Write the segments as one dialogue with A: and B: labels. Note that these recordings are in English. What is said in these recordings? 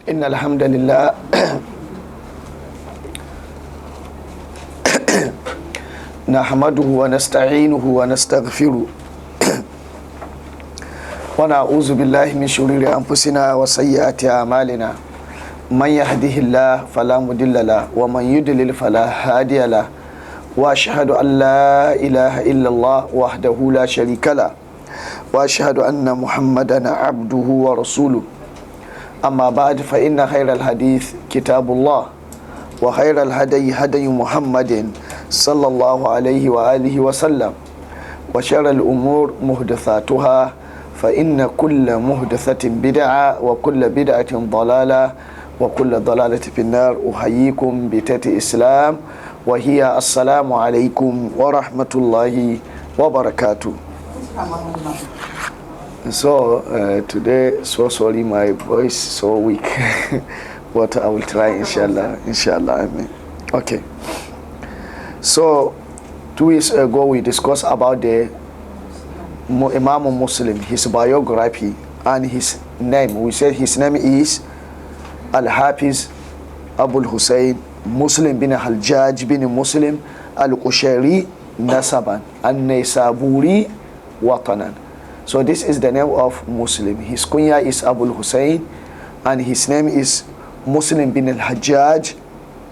A: إن الحمد لله نحمده ونستعينه ونستغفره ونعوذ بالله من شرور أنفسنا وسيئات أعمالنا من يهده الله فلا مضل له ومن يضلل فلا هادي له وأشهد أن لا إله إلا الله وحده لا شريك له وأشهد أن محمدا عبده ورسوله أما بعد فإن خير الحديث كتاب الله وخير الهدي هدي محمد صلى الله عليه وآله وسلم وشر الأمور محدثاتها فإن كل محدثة بدعة وكل بدعة ضلالة وكل ضلالة في النار. أحييكم بتحية الإسلام وهي السلام عليكم ورحمة الله وبركاته. So today, so sorry, my voice so weak, but I will try, inshallah, amen. Okay. So 2 weeks ago we discussed about the Imam Muslim, his biography and his name. We said his name is al-Hafiz Abu Hussein Muslim bin al-Hajjaj bin Muslim al-Qushayri Nasaban al-Naysaburi Watanan. So this is the name of Muslim. His kunya is Abu Hussein and his name is Muslim bin al-Hajjaj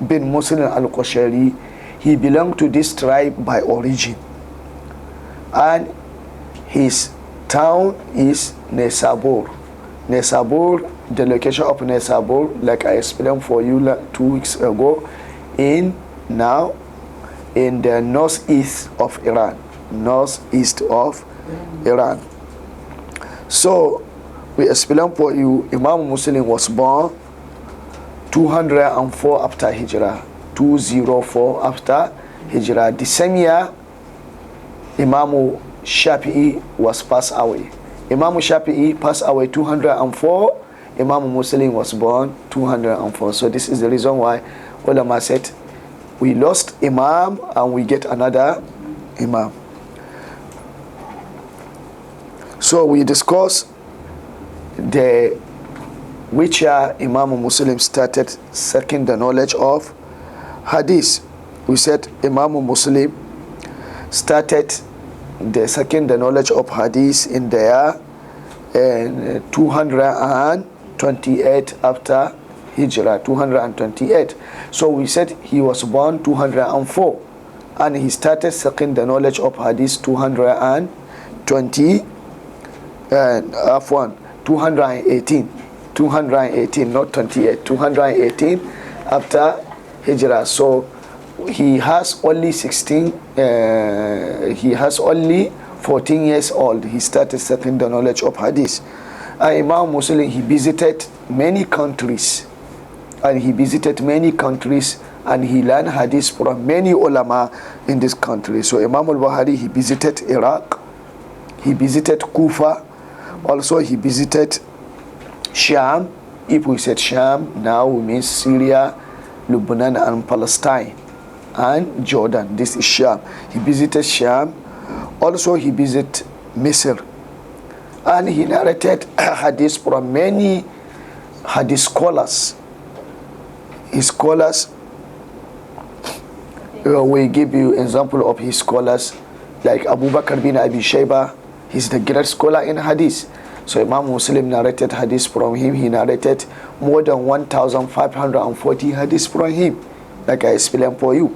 A: bin Muslim al-Qushayri. He belonged to this tribe by origin, and his town is Nesabur. Nesabur, the location of Nesabur, like I explained for you 2 weeks ago, in the northeast of Iran. Northeast of Iran. So we explained for you, Imam Muslim was born 204 after Hijrah. 204 after Hijrah. The same year, Imam Shafi'i was passed away. Imam Shafi'i passed away 204. Imam Muslim was born 204. So this is the reason why ulama said we lost Imam and we get another Imam. So we discussed which year Imam Muslim started seeking the knowledge of Hadith. We said Imam Muslim started the second the knowledge of Hadith in the year 228 after Hijrah, 228. So we said he was born 204 and he started seeking the knowledge of Hadith 218, not 28, 218 after Hijrah. So he has only 14 years old. He started seeking the knowledge of Hadith. Imam Muslim, he visited many countries, and he learned Hadith from many ulama in this country. So Imam al-Bukhari, he visited Iraq, he visited Kufa, also he visited Sham. If we said Sham, now we mean Syria, Lebanon and Palestine and Jordan. This is Sham. He visited Sham. Also he visited Misr. And he narrated hadith from many hadith scholars. His scholars, we give you example of his scholars, like Abu Bakr bin Abi Shayba. He's the great scholar in hadith. So Imam Muslim narrated hadith from him. He narrated more than 1,540 hadith from him, like I explained for you.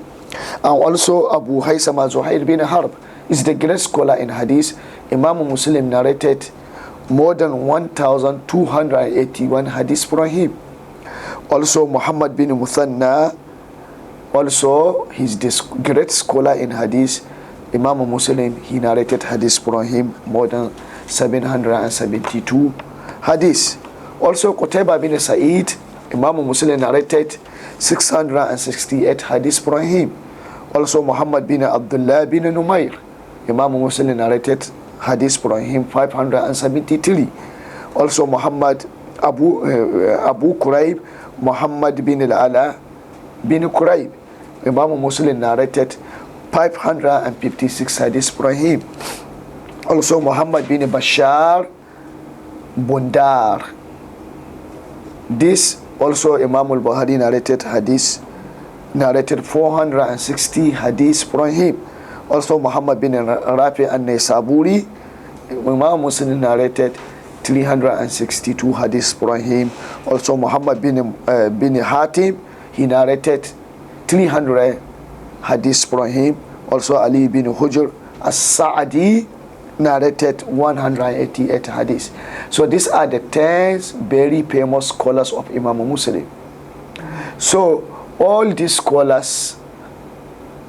A: And also Abu Haysama Zuhair bin Harb is the great scholar in hadith. Imam Muslim narrated more than 1,281 hadith from him. Also Muhammad bin Muthanna, also he's this great scholar in hadith. Imam Muslim, he narrated hadith from him more than 772 hadith. Also Qutayba bin Sa'id, Imam Muslim narrated 668 hadith from him. Also Muhammad bin Abdullah bin Numair, Imam Muslim narrated hadith from him 573. Also Muhammad Abu Quraib, Muhammad bin al-Ala bin Quraib, Imam Muslim narrated 556 hadith from him. Also Muhammad bin Bashar Bundar, this Also, Imam al-Bukhari narrated 460 hadiths from him. Also, Muhammad bin Rafi an-Naysaburi, Imam Muslim narrated 362 hadiths from him. Also, Muhammad bin Hatim, he narrated 300 hadiths from him. Also, Ali bin Hujr as-Sa'di narrated 188 hadiths. So these are the 10 very famous scholars of Imam Muslim. So all these scholars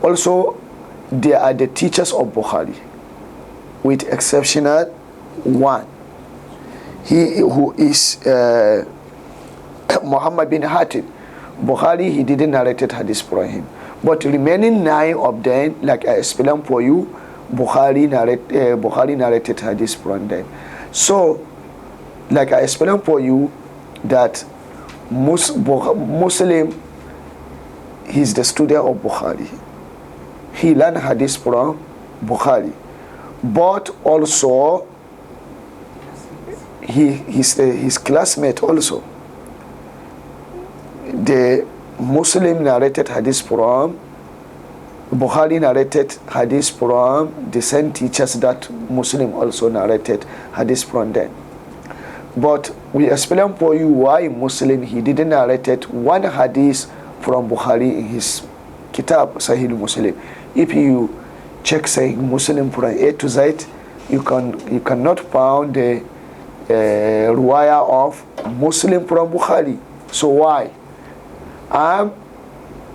A: also, they are the teachers of Bukhari, with exceptional one. He who is Muhammad bin Hatim. Bukhari, he didn't narrate hadith from him. But remaining 9 of them, like I explained for you, Bukhari narrated hadith from them. So, like I explained for you, that Muslim, he's the student of Bukhari. He learned hadith from Bukhari. But also, his classmate also. The Muslim narrated hadith from Bukhari, narrated hadith from the same teachers that Muslim also narrated hadith from them. But we explain for you why Muslim, he didn't narrate one hadith from Bukhari in his kitab Sahih Muslim. If you check Sahih Muslim from A to Z, you cannot find the riwayah of Muslim from Bukhari. So why?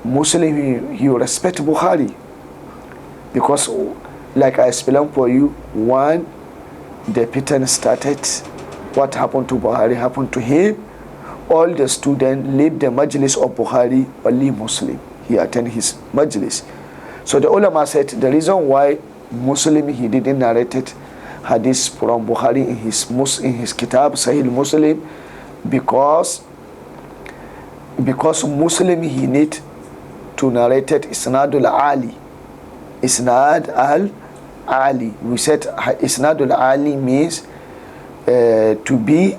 A: Muslim, he respect Bukhari, because like I explained for you, one, the pattern started, what happened to Bukhari happened to him. All the students leave the majlis of Bukhari, only Muslim, he attend his majlis. So the ulama said the reason why Muslim, he didn't narrate hadith from Bukhari in his kitab Sahih Muslim, because Muslim, he need to narrate Isnad al-Ali. Isnad al-Ali. We said Isnad al-Ali means to be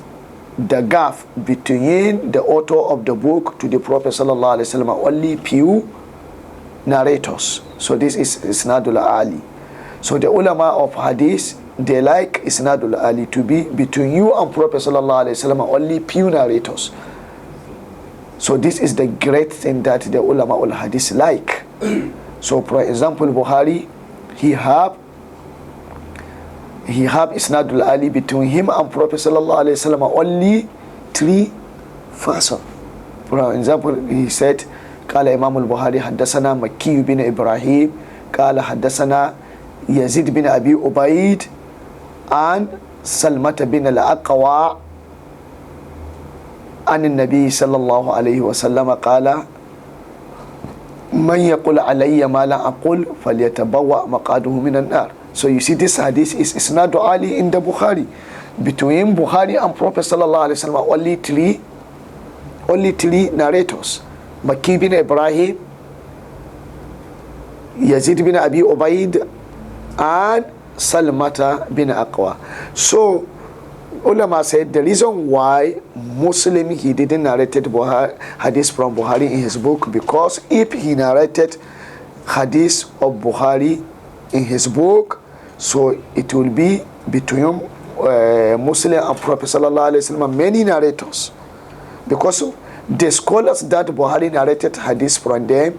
A: the gap between the author of the book to the Prophet sallallahu alaihi wasallam, only few narrators. So this is Isnad al-Ali. So the ulama of hadith, they like Isnad al-Ali to be between you and Prophet sallallahu alaihi wasallam, only few narrators. So this is the great thing that the ulama al-hadith like. So for example, Bukhari, he have Isnad al-Ali between him and Prophet sallallahu alaihi wasallam, only 3 persons. For example, he said, قال إمام البخاري حدثنا مكي بن إبراهيم قال حدثنا يزيد بن أبي عبيد عن سلمة بن الأقوى عن النبي صلى الله عليه وسلم قال من يقول علي ما لا أقول فليتبوأ مقعده من النار. So you see, this hadith is Isnad Ali in the Bukhari. Between Bukhari and Prophet sallallahu alaihi wasallam, only three narrators: Makki bin Ibrahim, Yazid bin Abi Ubaid, and Salmata bin Aqwa. So ulama said the reason why Muslim, he didn't narrate hadith from Bukhari in his book, because if he narrated hadith of Bukhari in his book, so it will be between Muslim and Prophet sallallahu alaihi wasallam many narrators, because the scholars that Bukhari narrated hadith from them,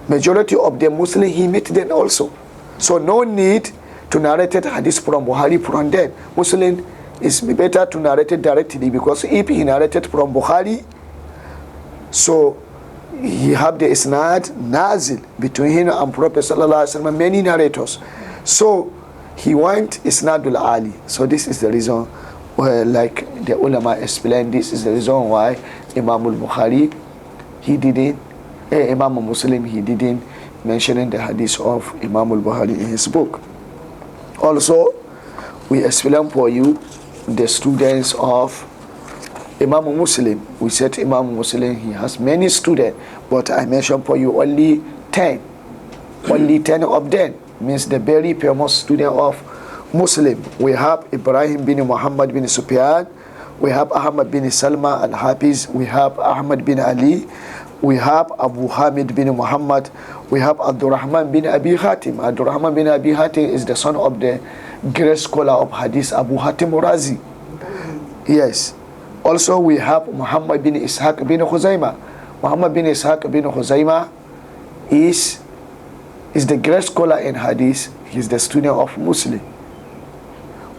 A: majority of them Muslim, he met them also. So no need to narrate hadith from Bukhari from them. Muslim is better to narrate it directly, because if he narrated from Bukhari, so he have the isnad nazil between him and Prophet sallallahu alaihi wasallam, many narrators. So he want isnadul ali. So this is the reason why, like the ulama explained, this is the reason why Imam al-Bukhari, he didn't, Imam Muslim, he didn't mention the hadith of Imam al-Bukhari in his book. Also, we explain for you the students of Imam Muslim. We said Imam Muslim, he has many students, but I mentioned for you only 10. Only 10 of them means the very famous student of Muslim. We have Ibrahim bin Muhammad bin Sufyan, We have Ahmad bin Salma al-Hafiz. We have Ahmad bin Ali. We have Abu Hamid bin Muhammad. We have Abdurrahman bin Abi Hatim. Abdurrahman bin Abi Hatim is the son of the great scholar of Hadith, Abu Hatim Razi. Yes. Also, we have Muhammad bin Ishaq bin Khuzaimah. Muhammad bin Ishaq bin Khuzaimah is the great scholar in Hadith. He's the student of Muslim.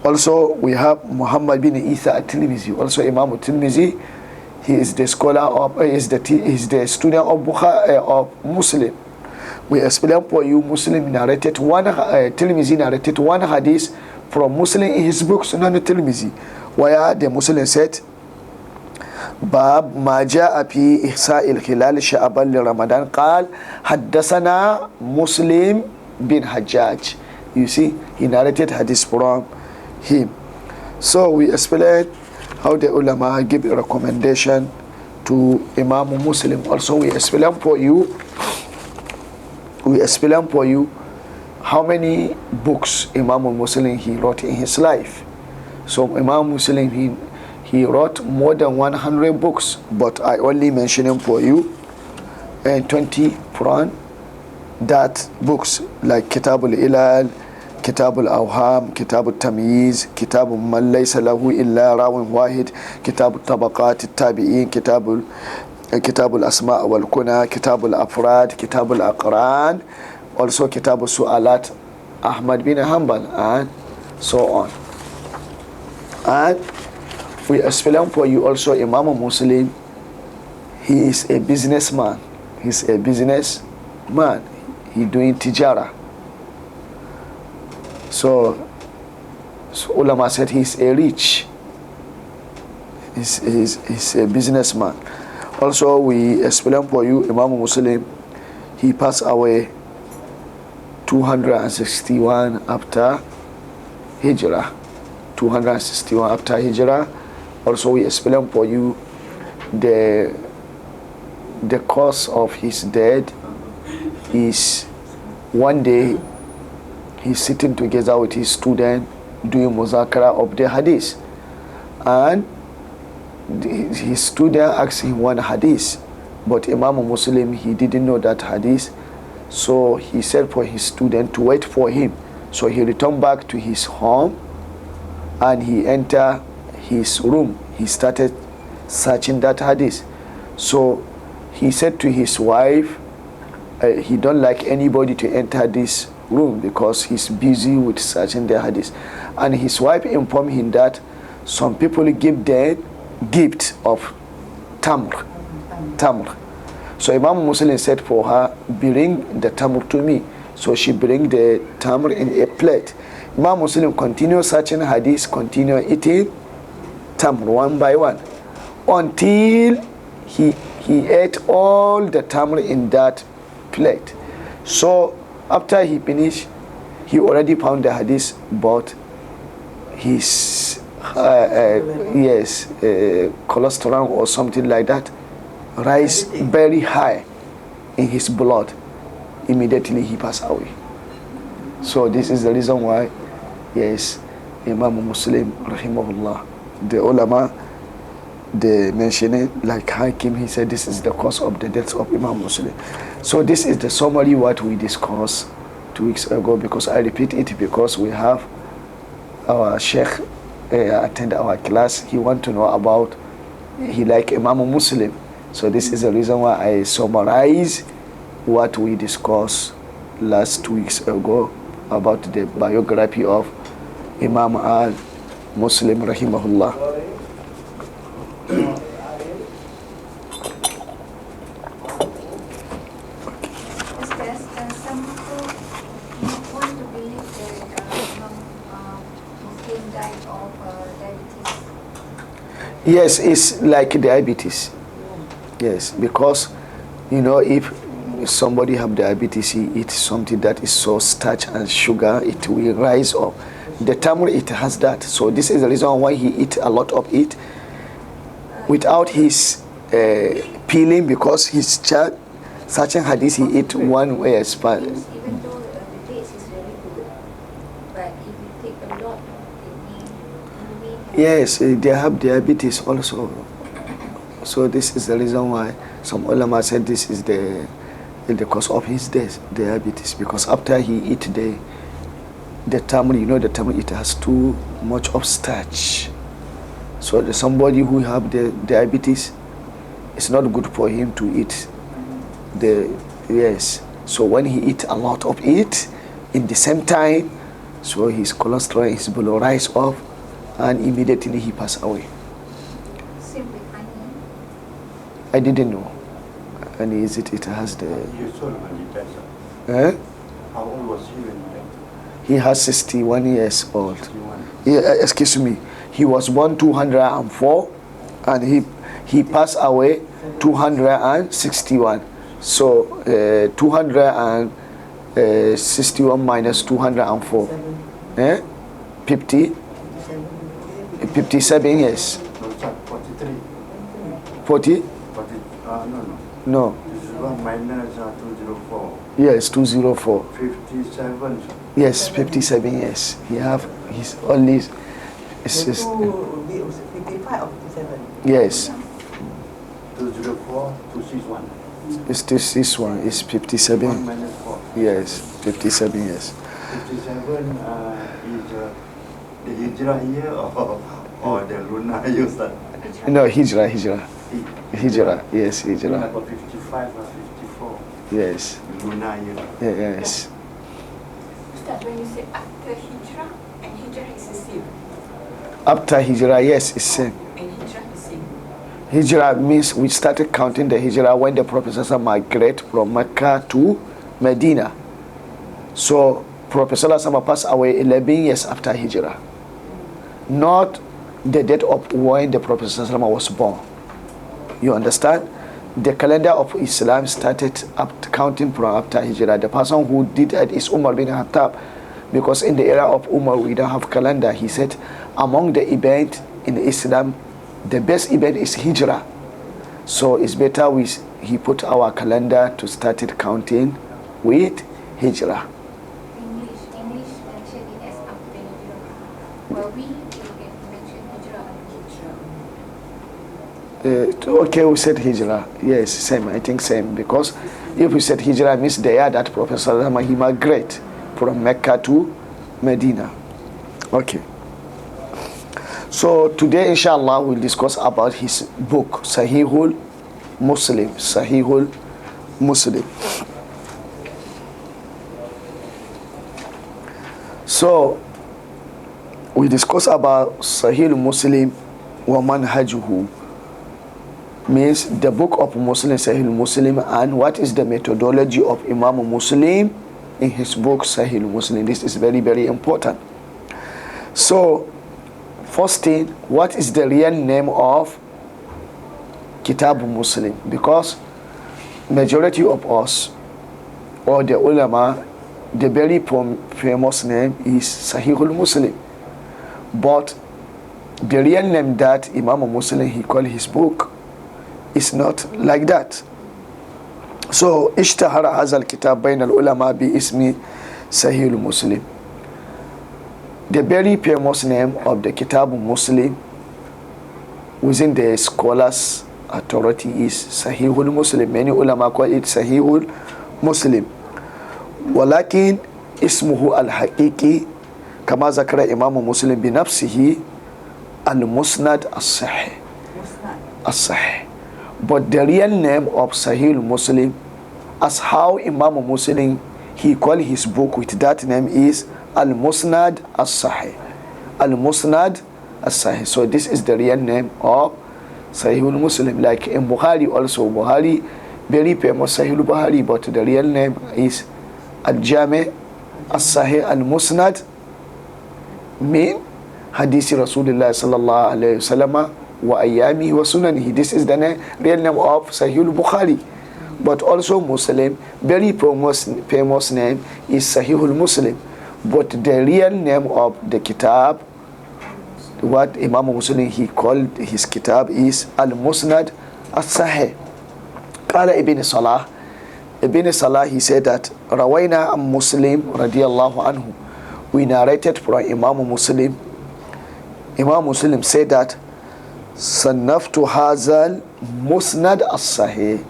A: Also, we have Muhammad bin Isa at-Tirmidhi. Also, Imam at-Tirmidhi, he is the scholar of, is the student of Bukhari, of Muslim. We explain for you, Muslim narrated one, Tirmidhi narrated one hadith from Muslim in his book Sunan al-Tirmidhi, where the Muslim said, باب ما جاء في إحصاء الهلال شعبان لرمضان قال حدثنا مسلم bin Hajjaj. You see, he narrated hadith from him. So we explain how the ulama give a recommendation to Imam Muslim. Also, we explain for you how many books Imam Muslim he wrote in his life. So Imam Muslim he wrote more than 100 books, but I only mention them for you, and 20 from that books, like Kitab al-Ilal, Kitab al-Awham, Kitab al-Tamyiz, Kitab man laysa lahu illa rawin wahid, Kitab al-Tabaqat al-Tabi'in, Kitab al-Asma' wal-Kuna, Kitab al-Afrad, Kitab al-Aqran, also Kitab al-Su'alat, Ahmad bin Hanbal, and so on. And we explain for you also Imam Muslim, he is a businessman. He's a businessman. He doing tijara. So ulama said he's a rich. He's a businessman. Also, we explain for you Imam Muslim, he passed away 261 after Hijrah. 261 after Hijrah. Also, we explain for you the cause of his death is one day he's sitting together with his student doing muzakara of the hadith, and his student asked him one hadith, but Imam Muslim, he didn't know that hadith, so he said for his student to wait for him. So he returned back to his home and he entered his room. He started searching that hadith. So he said to his wife, he don't like anybody to enter this room because he's busy with searching the hadith. And his wife informed him that some people give the gift of tamr. So Imam Muslim said for her, bring the tamr to me. So she bring the tamr in a plate. Imam Muslim continued searching hadith, continued eating tamr one by one, until he ate all the tamr in that plate. So after he finished, he already found the hadith, but his cholesterol or something like that rise very high in his blood. Immediately he passed away. So this is the reason why, yes, Imam Muslim rahimahullah, the ulama, they mention it, like Hakim, he said this is the cause of the death of Imam Muslim. So this is the summary what we discussed 2 weeks ago, because I repeat it because we have our Sheikh attend our class. He want to know about, he like Imam Muslim. So this is the reason why I summarize what we discussed last 2 weeks ago about the biography of Imam al-Muslim rahimahullah. Yes, it's like diabetes. Yes, because if somebody have diabetes, he eats something that is so starch and sugar, it will rise up. The tamr, it has that. So this is the reason why he eat a lot of it without his peeling, because his child, such a hadith, he eat one way as far.
B: Even though the taste is very good, but if you take a lot, it may
A: Yes, they have diabetes also. So this is the reason why some ulama said this is the cause of his death, diabetes, because after he eat the tamar, you know the tamar, it has too much of starch. So somebody who have the diabetes, it's not good for him to eat yes. So when he eat a lot of it in the same time, so his cholesterol, his blood rise up, and immediately he pass away.
B: Same with honey.
A: I didn't know. And is it has the...
C: You told when he passed. How old was he when he died?
A: He has 61 years old.
C: 61.
A: Yeah, excuse me. He was born 204 and he passed away 261. So 261 minus 204. 50? 57 years.
C: No, 43.
A: 40?
C: 40, no.
A: No.
C: This is 1 minus 204.
A: Yes, 204.
C: 57.
A: Yes, 57 years. He's only... It's just,
D: 55 or 57?
A: yes.
C: 204, 261.
A: It's this one. It's 57.
C: 1 minus 4.
A: Yes, 57 years.
C: 57 is the hijrah year or the lunar year start?
A: No, hijrah. Hijrah, yes, hijrah.
C: About 55 or 54.
A: Yes.
C: Lunar year.
A: Yes.
B: Ustaz, when you say after hijrah, and hijrah is the same,
A: After hijrah, yes, it's same.
B: and hijrah is same.
A: Hijrah means we started counting the hijrah when the Prophet migrated from Mecca to Medina. So Prophet passed away 11 years after hijrah. Not the date of when the Prophet was born. You understand? The calendar of Islam started counting from after hijrah. The person who did that is Umar bin Khattab, because in the era of Umar we don't have calendar. He said among the events in Islam, the best event is hijrah. So it's better he put our calendar to started counting with hijrah.
B: English mention it as after hijrah. Well, we can mention hijrah and hijrah.
A: Okay, we said hijrah. Yes, same. I think same, because if we said hijrah means the year that Prophet he migrated from Mecca to Medina. Okay. So today, inshallah, we'll discuss about his book, Sahihul Muslim. Sahihul Muslim. So we discuss about Sahihul Muslim wa manhajuhu, means the book of Muslim, Sahih Muslim, and what is the methodology of Imam Muslim in his book Sahih Muslim. This is very, very important. So first thing, what is the real name of Kitab Muslim? Because majority of us, or the ulama, the very famous name is Sahihul Muslim, but the real name that Imam Muslim he called his book is not like that. So اشتهر هذا الكتاب بين العلماء باسم صحيح المسلم. The very famous name of the Kitab Muslim within the scholars authority is Sahihul Muslim. Many ulama call it Sahihul Muslim. ولكن اسمه الحقيقي كما ذكر إمام مسلم بنفسه المسند الصحيح. الصحيح. But the real name of Sahih Muslim, as how Imam Muslim he called his book with that name, is al-Musnad as-Sahih. Al-Musnad as-Sahih. So this is the real name of Sahih Muslim. Like in Bukhari also, Bukhari very famous Sahih Bukhari, but the real name is al-Jami as-Sahih al-Musnad min Hadisi Rasulullah sallallahu alayhi wa sallam wa ayami wa sunanihi. This is the real name of Sahih Bukhari. But also Muslim, very famous name is Sahih Muslim. But the real name of the kitab, what Imam Muslim he called his kitab, is Al-Musnad As-Sahih. Qala Ibn Salah. Ibn Salah he said that Rawayna Muslim radiyallahu anhu. We narrated from Imam Muslim Imam Muslim said that Sanaftu Hazal Musnad as-Sahih.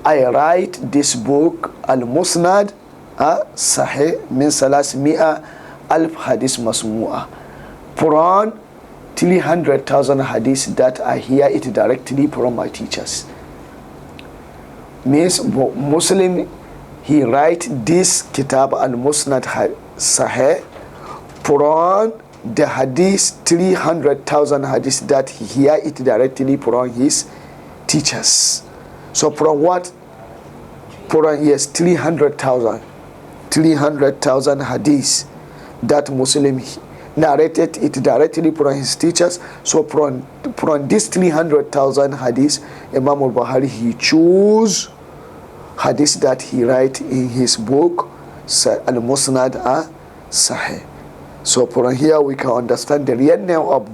A: I write this book al-Musnad as-Sahih min salas mi'a alf hadith masmu'a, from 300,000 hadiths that I hear it directly from my teachers. Means Muslim, he write this kitab al-Musnad Sahih from the hadith 300,000 hadiths that he hear it directly from his teachers. So from what? From, yes, 300,000 hadiths that Muslim narrated it directly from his teachers. So from this 300,000 hadiths, Imam al-Bukhari, he choose hadiths that he write in his book al-Musnad Sahih. So from here we can understand the real name of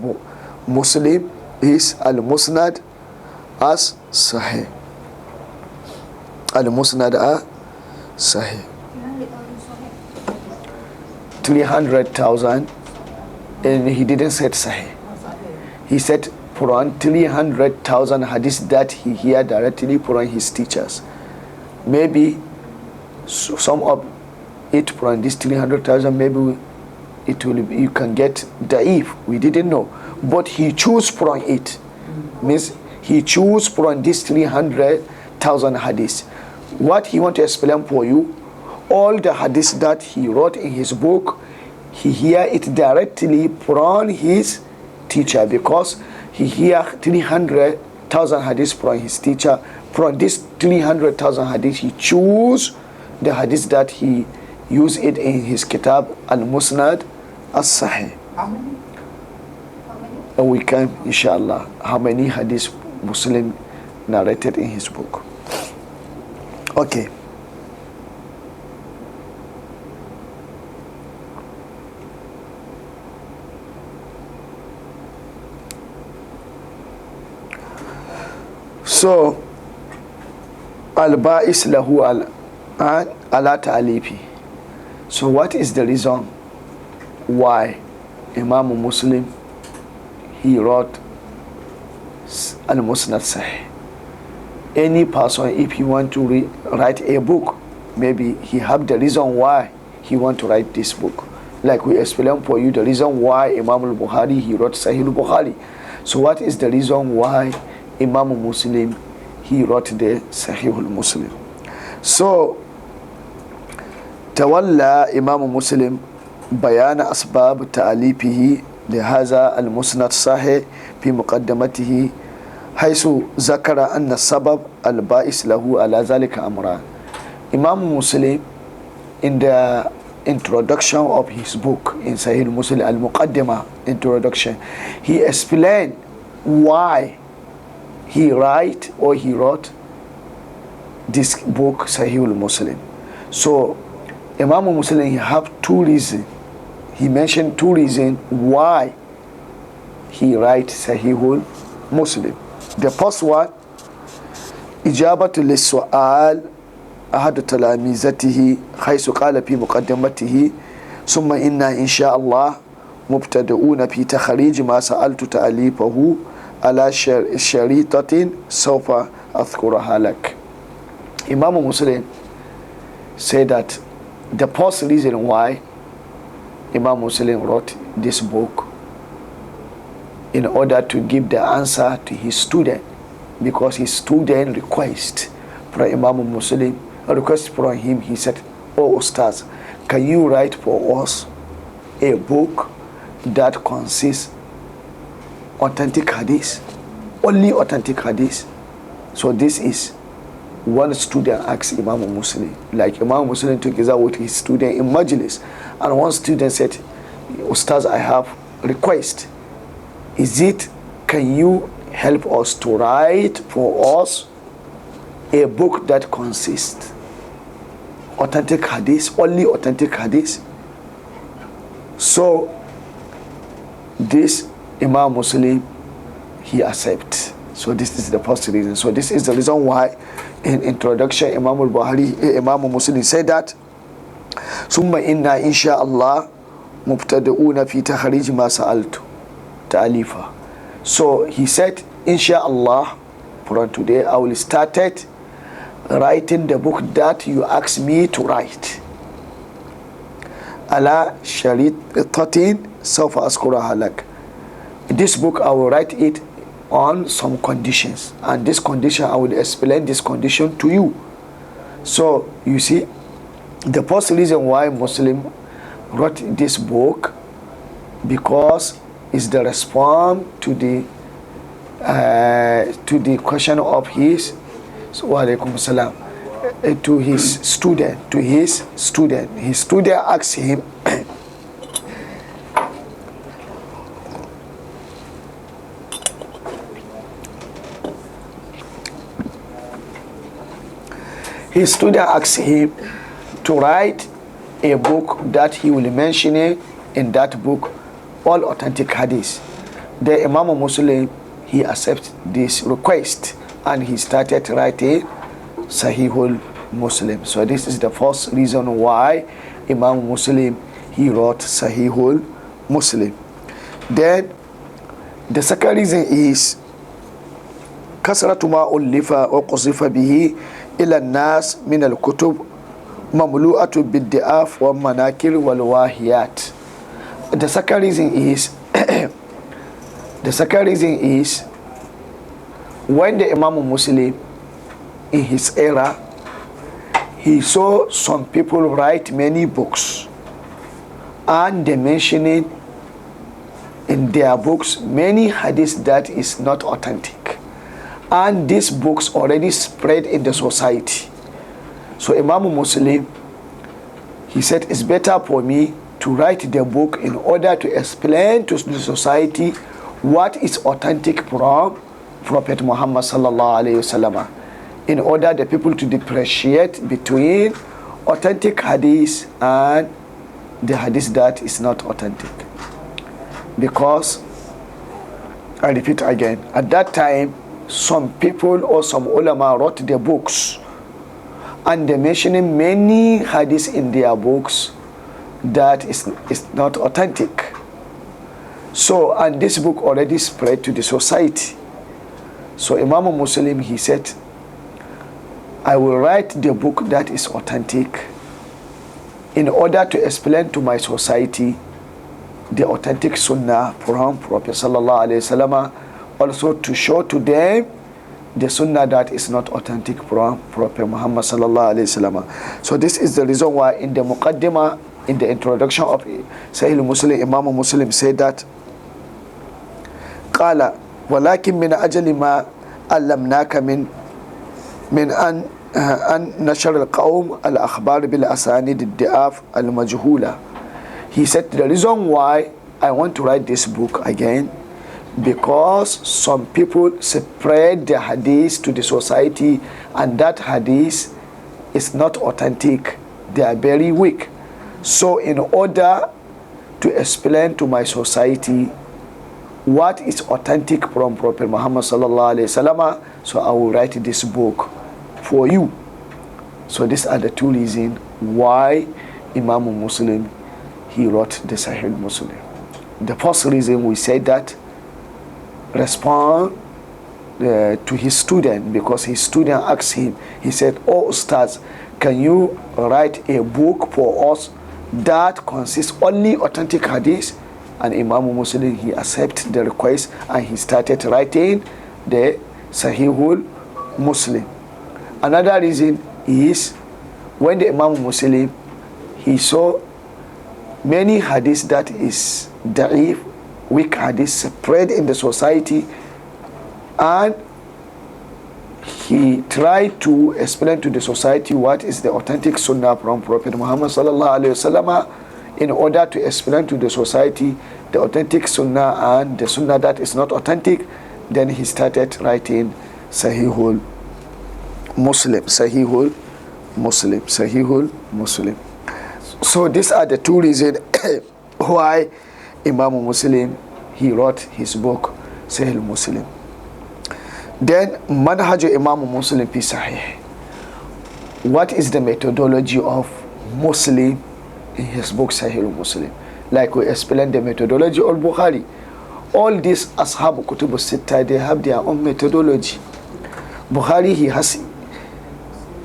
A: Muslim is al-Musnad as-Sahih. Al-Musnad as-Sahih. 300,000, and he didn't say Sahih. He said from 300,000 hadiths that he hear directly from his teachers. Maybe some of it from this 300,000, maybe it will be, you can get da'if, we didn't know, but he choose from it. Means he choose from this 300,000 hadiths. What he want to explain for you, all the hadiths that he wrote in his book, he hear it directly from his teacher, because he hear 300,000 hadiths from his teacher. From this 300,000 hadiths, he choose the hadiths that he use it in his kitab al-Musnad as-Sahih.
D: How many?
A: And we can, inshallah, how many hadiths Muslim narrated in his book. Okay. So, al-ba'is lahu ala ta'alifi. So what is the reason why Imam Muslim, he wrote al-Musnad Sahih? Any person, if he want to write a book, maybe he have the reason why he want to write this book. Like we explained for you the reason why Imam al-Bukhari, he wrote Sahih al-Bukhari. So what is the reason why Imam Muslim, he wrote the Sahih al-Muslim? So تولى إمام مسلم بيان أسباب تأليفه لهذا المسند الصحيح في مقدمته، حيث ذكر أن السبب البائس له على ذلك أمران. Imam Muslim, in the introduction of his book in Sahih Muslim, al-Muqaddimah introduction, he explained why he wrote this book Sahih Muslim. So Imam Muslim, he have two reasons. He mentioned two reasons why he write Sahih Muslim. The first one, إجابة للسؤال أحد تلاميذته حيث قال في مقدمته ثم إنا إن شاء الله مبتدئون في تخريج ما سألت تأليفه على شريطة سوف أذكرها لك. Imam Muslim said that the first reason why Imam Muslim wrote this book, in order to give the answer to his student, because his student request from Imam Muslim, a request from him, he said, "Oh Ustaz, can you write for us a book that consists authentic hadith, only authentic hadith?" So this is one student asked Imam Muslim, like Imam Muslim together with his student in Majlis, and one student said, "Ustaz, I have request. Can you help us to write for us a book that consists authentic hadith, only authentic hadith?" So this Imam Muslim, he accepts. So this is the first reason. So this is the reason why in introduction Imam Muslim said that ثم إنا إن شاء الله مبتدئون في تخريج ما سألت ta'alifa. So he said, inshallah, from today I will start writing the book that you asked me to write. Ala sharitatin sawfa azkuraha lak. This book I will write it on some conditions, and this condition I will explain this condition to you. So you see, the first reason why Muslim wrote this book, because it's the response to the question of his wa alaikum salam, to his student. His student asked him his student asked him to write a book that he will mention in that book all authentic hadith. The Imam Muslim, he accepted this request and he started writing Sahihul Muslim. So this is the first reason why Imam Muslim, he wrote Sahihul Muslim. Then the second reason is كثرة ما ألف وقصف به إلى الناس من الكتب مملوءة بالضعاف والمناكر والواهيات. The second reason is when the Imam Muslim in his era, he saw some people write many books and they mentioning in their books many hadiths that is not authentic, and these books already spread in the society. So Imam Muslim, he said, it's better for me to write the book in order to explain to the society what is authentic from Prophet Muhammad sallallahu alaihi wasallam, in order the people to differentiate between authentic hadith and the hadith that is not authentic. Because, I repeat again, at that time some people or some ulama wrote their books and they mentioning many hadiths in their books that is not authentic. So, and this book already spread to the society. So Imam Muslim, he said, I will write the book that is authentic in order to explain to my society the authentic sunnah from Prophet sallallahu alaihi wasallam, also to show to them the sunnah that is not authentic from Prophet Muhammad sallallahu alaihi wasallam. So this is the reason why in the muqaddimah, in the introduction of Sahih Muslim, Imam Muslim said that قال ولكن من أجل ما علمناك من أن نشر القوم الأخبار بالأسانيد الضعاف المجهولة. He said the reason why I want to write this book again, because some people spread the hadith to the society and that hadith is not authentic, they are very weak. So in order to explain to my society what is authentic from Prophet Muhammad sallallahu alaihi wasallam, so I will write this book for you. So these are the two reasons why Imam Muslim, he wrote the Sahih Muslim. The first reason we said that respond to his student, because his student asked him, he said, oh Ustaz, can you write a book for us that consists only authentic hadith? And Imam Muslim, he accepted the request and he started writing the Sahihul Muslim. Another reason is when the Imam Muslim, he saw many hadiths that is da'if, weak hadith spread in the society, and he tried to explain to the society what is the authentic sunnah from Prophet Muhammad sallallahu alaihi wasallam, in order to explain to the society the authentic sunnah and the sunnah that is not authentic. Then he started writing Sahihul Muslim, Sahihul Muslim, Sahihul Muslim. So these are the two reasons why Imam Muslim, he wrote his book Sahih Muslim. Then Manhaj Imam Muslim fi Sahih. What is the methodology of Muslim in his book Sahih Muslim? Like we explained the methodology of Bukhari. All these ashab kutub sitta, they have their own methodology. Bukhari, he has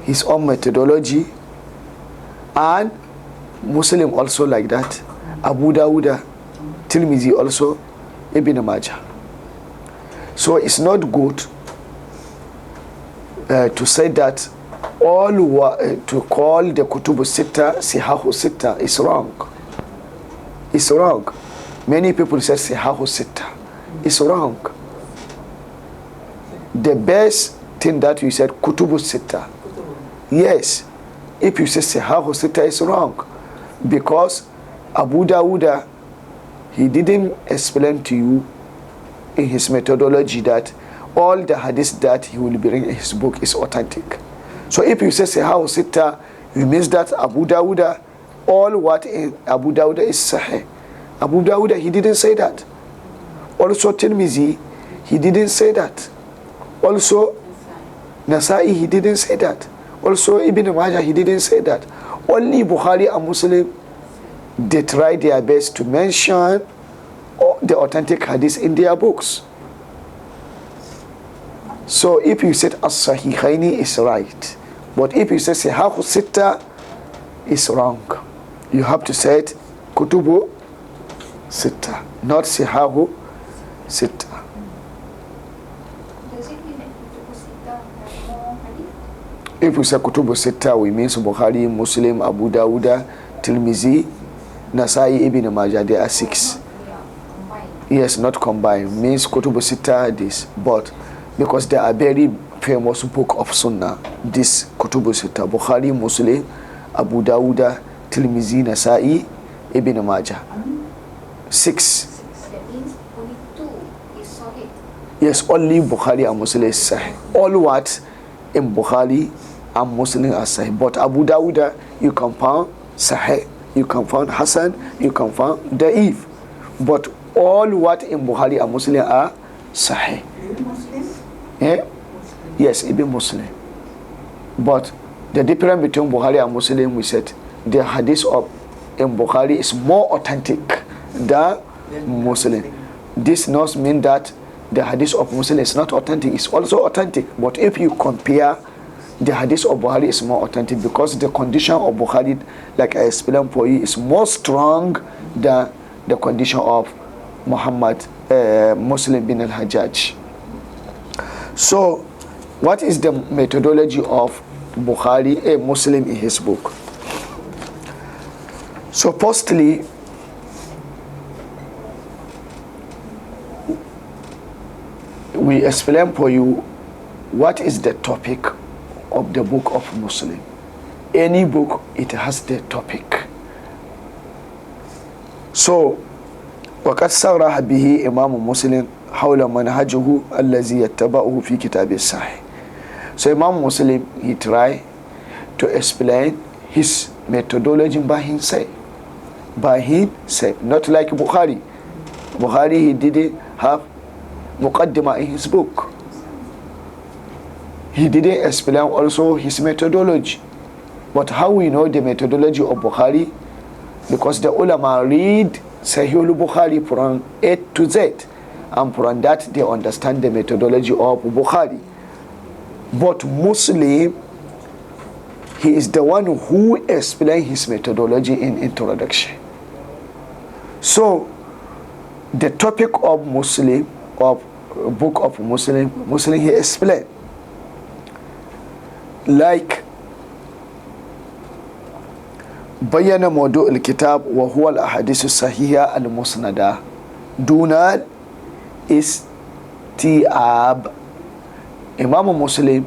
A: his own methodology, and Muslim also like that. Abu Dawud, Tirmidhi also, Ibn Majah. So it's not good to say that to call the Kutubu Sitta Sihahu Sitta is wrong. It's wrong. Many people say Sihahu Sitta. It's wrong. The best thing that you said Kutubu Sitta. Yes. If you say Sihahu Sitta, is wrong. Because Abu Dawud, he didn't explain to you in his methodology that all the hadith that he will bring in his book is authentic. So if you say Sihahu Sitta, you means that Abu Dawud, all what in Abu Dawud is sahih. Abu Dawud, he didn't say that. Also Tirmidhi, he didn't say that. Also Nasa'i, he didn't say that. Also Ibn Majah, he didn't say that. Only Bukhari and Muslim, they try their best to mention the authentic hadith in their books. So if you said as-sahihaini is right, but if you say Sihahu Sitta is wrong. You have to say it Kutubu Sitta, not Sihahu Sitta.
B: Does it mean that Kutubu Sitta have more hadith?
A: If we say Kutubu Sitta, we mean Bukhari, Muslim, Abu Dawud, Tirmidhi, Nasa'i, Ibn Majah. There are 6.
B: They are combined.
A: Yes, not combined. Means Kutubu Sitta this, but because they are very famous book of Sunnah, this Kutubu Sitta, Bukhari, Muslim, Abu Dawud, Tirmidhi, Nasa'i, Ibn Majah. 6.
B: That means only 2 is sahih.
A: Yes, only Bukhari and Muslim is sahih. All what in Bukhari and Muslim are sahih. But Abu Dawud, you can find sahih, you can find Hasan, you can find Da'if. But all what in Bukhari and Muslim are sahih.
D: Muslim?
A: Eh? Yes, Ibn Muslim. But the difference between Bukhari and Muslim, we said the hadith of in Bukhari is more authentic than Muslim. This does not mean that the hadith of Muslim is not authentic. It's also authentic. But if you compare, the hadith of Bukhari is more authentic because the condition of Bukhari, like I explained for you, is more strong than the condition of Muhammad Muslim bin al-Hajjaj. So, what is the methodology of Bukhari, a Muslim, in his book? So, firstly, we explain for you what is the topic of the book of Muslim. Any book, it has the topic. So, وقد صرح به إمام مسلم حول منهجه الذي يتبعه في كتاب الصحيح. So Imam Muslim, he tried to explain his methodology by himself. By himself, not like Bukhari. Bukhari, he didn't have muqaddimah in his book. He didn't explain also his methodology. But how we know the methodology of Bukhari? Because the ulama read Sahih al-Bukhari from A to Z, and from that they understand the methodology of Bukhari. But Muslim, he is the one who explains his methodology in introduction. So the topic of Muslim, of book of Muslim, he explained. Like بيّن موضوع الكتاب وهو الأحاديث الصحيحة المسندة دون الاستيعاب. Imam Muslim,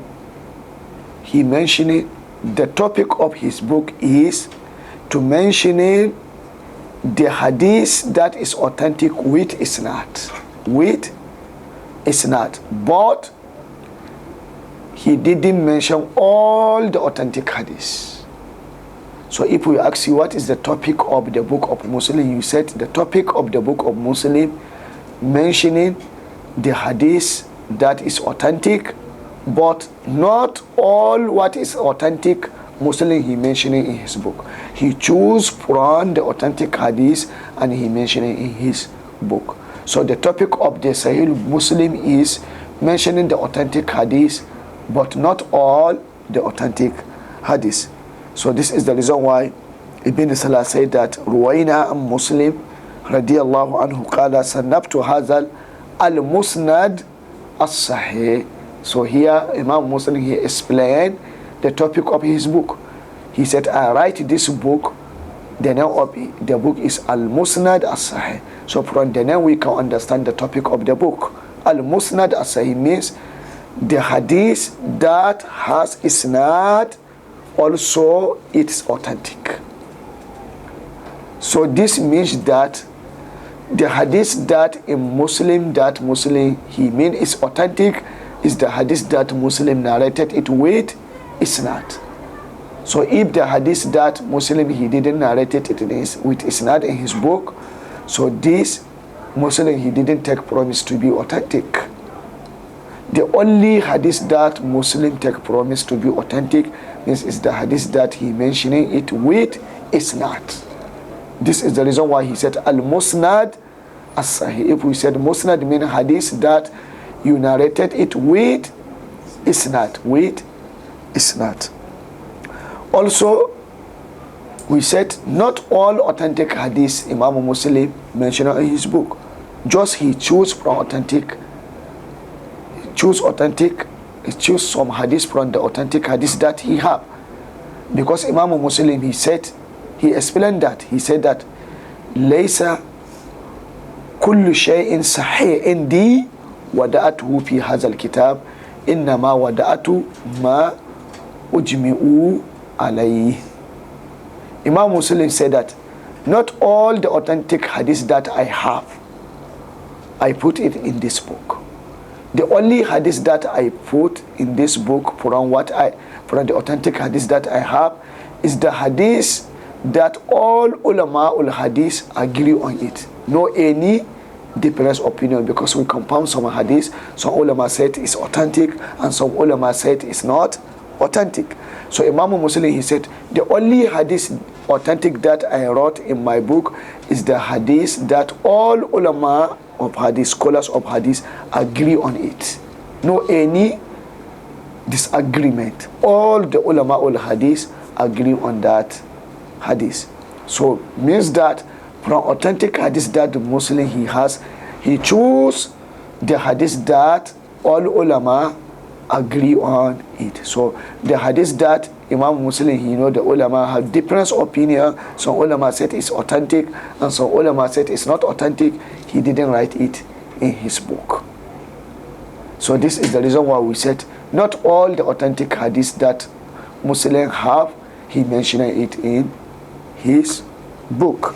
A: he mentioned the topic of his book is to mention the hadith that is authentic with isnad. With isnad. But he didn't mention all the authentic hadiths. So if we ask you what is the topic of the book of Muslim, you said the topic of the book of Muslim mentioning the hadith that is authentic, but not all what is authentic Muslim he mentioning in his book. He chose from the authentic hadith and he mentioned it in his book. So the topic of the Sahih Muslim is mentioning the authentic hadith, but not all the authentic hadith. So this is the reason why Ibn Salah said that Ruwaina Muslim radiyallahu anhu qala sanabtu hazal al-musnad as-sahih. So here Imam Muslim, he explained the topic of his book. He said, I write this book, the name of the book is al-musnad as-sahih. So from the name we can understand the topic of the book. Al-musnad as-sahih means the hadith that has isnad, also it's authentic. So this means that the hadith that in Muslim, that Muslim he mean is authentic, is the hadith that Muslim narrated it with isnad. So if the hadith that Muslim he didn't narrate it with isnad in his book, so this Muslim he didn't take promise to be authentic. The only hadith that Muslim take promise to be authentic is the hadith that he mentioning it with isnad. This is the reason why he said al-musnad as-sahih. If we said musnad mean hadith that you narrated it with isnad, Also, we said not all authentic hadiths Imam Muslim mentioned in his book. Just he choose from authentic. He choose some hadith from the authentic hadith that he have. Because Imam Muslim he explained that. He said that Laysa kullu shay'in sahih indi wada'atuhu fi hazal kitab innama wada'atu ma ujmi'u alayhi. Imam Muslim said that not all the authentic hadith that I have, I put it in this book. The only hadith that I put in this book from the authentic hadith that I have is the hadith that all ulama ul hadith agree on it. No any different opinion, because we compound some hadith. Some ulama said it's authentic and some ulama said it's not authentic. So Imam Muslim he said the only hadith authentic that I wrote in my book is the hadith that all ulama of hadith, scholars of hadith agree on it. No any disagreement. All the ulama ul hadith agree on that hadith. So means that from authentic hadith that the Muslim he has, he choose the hadith that all ulama agree on it. So the hadith that Imam Muslim, the ulama have different opinion. Some ulama said it's authentic and some ulama said it's not authentic. He didn't write it in his book. So this is the reason why we said not all the authentic hadith that Muslim have, he mentioned it in his book.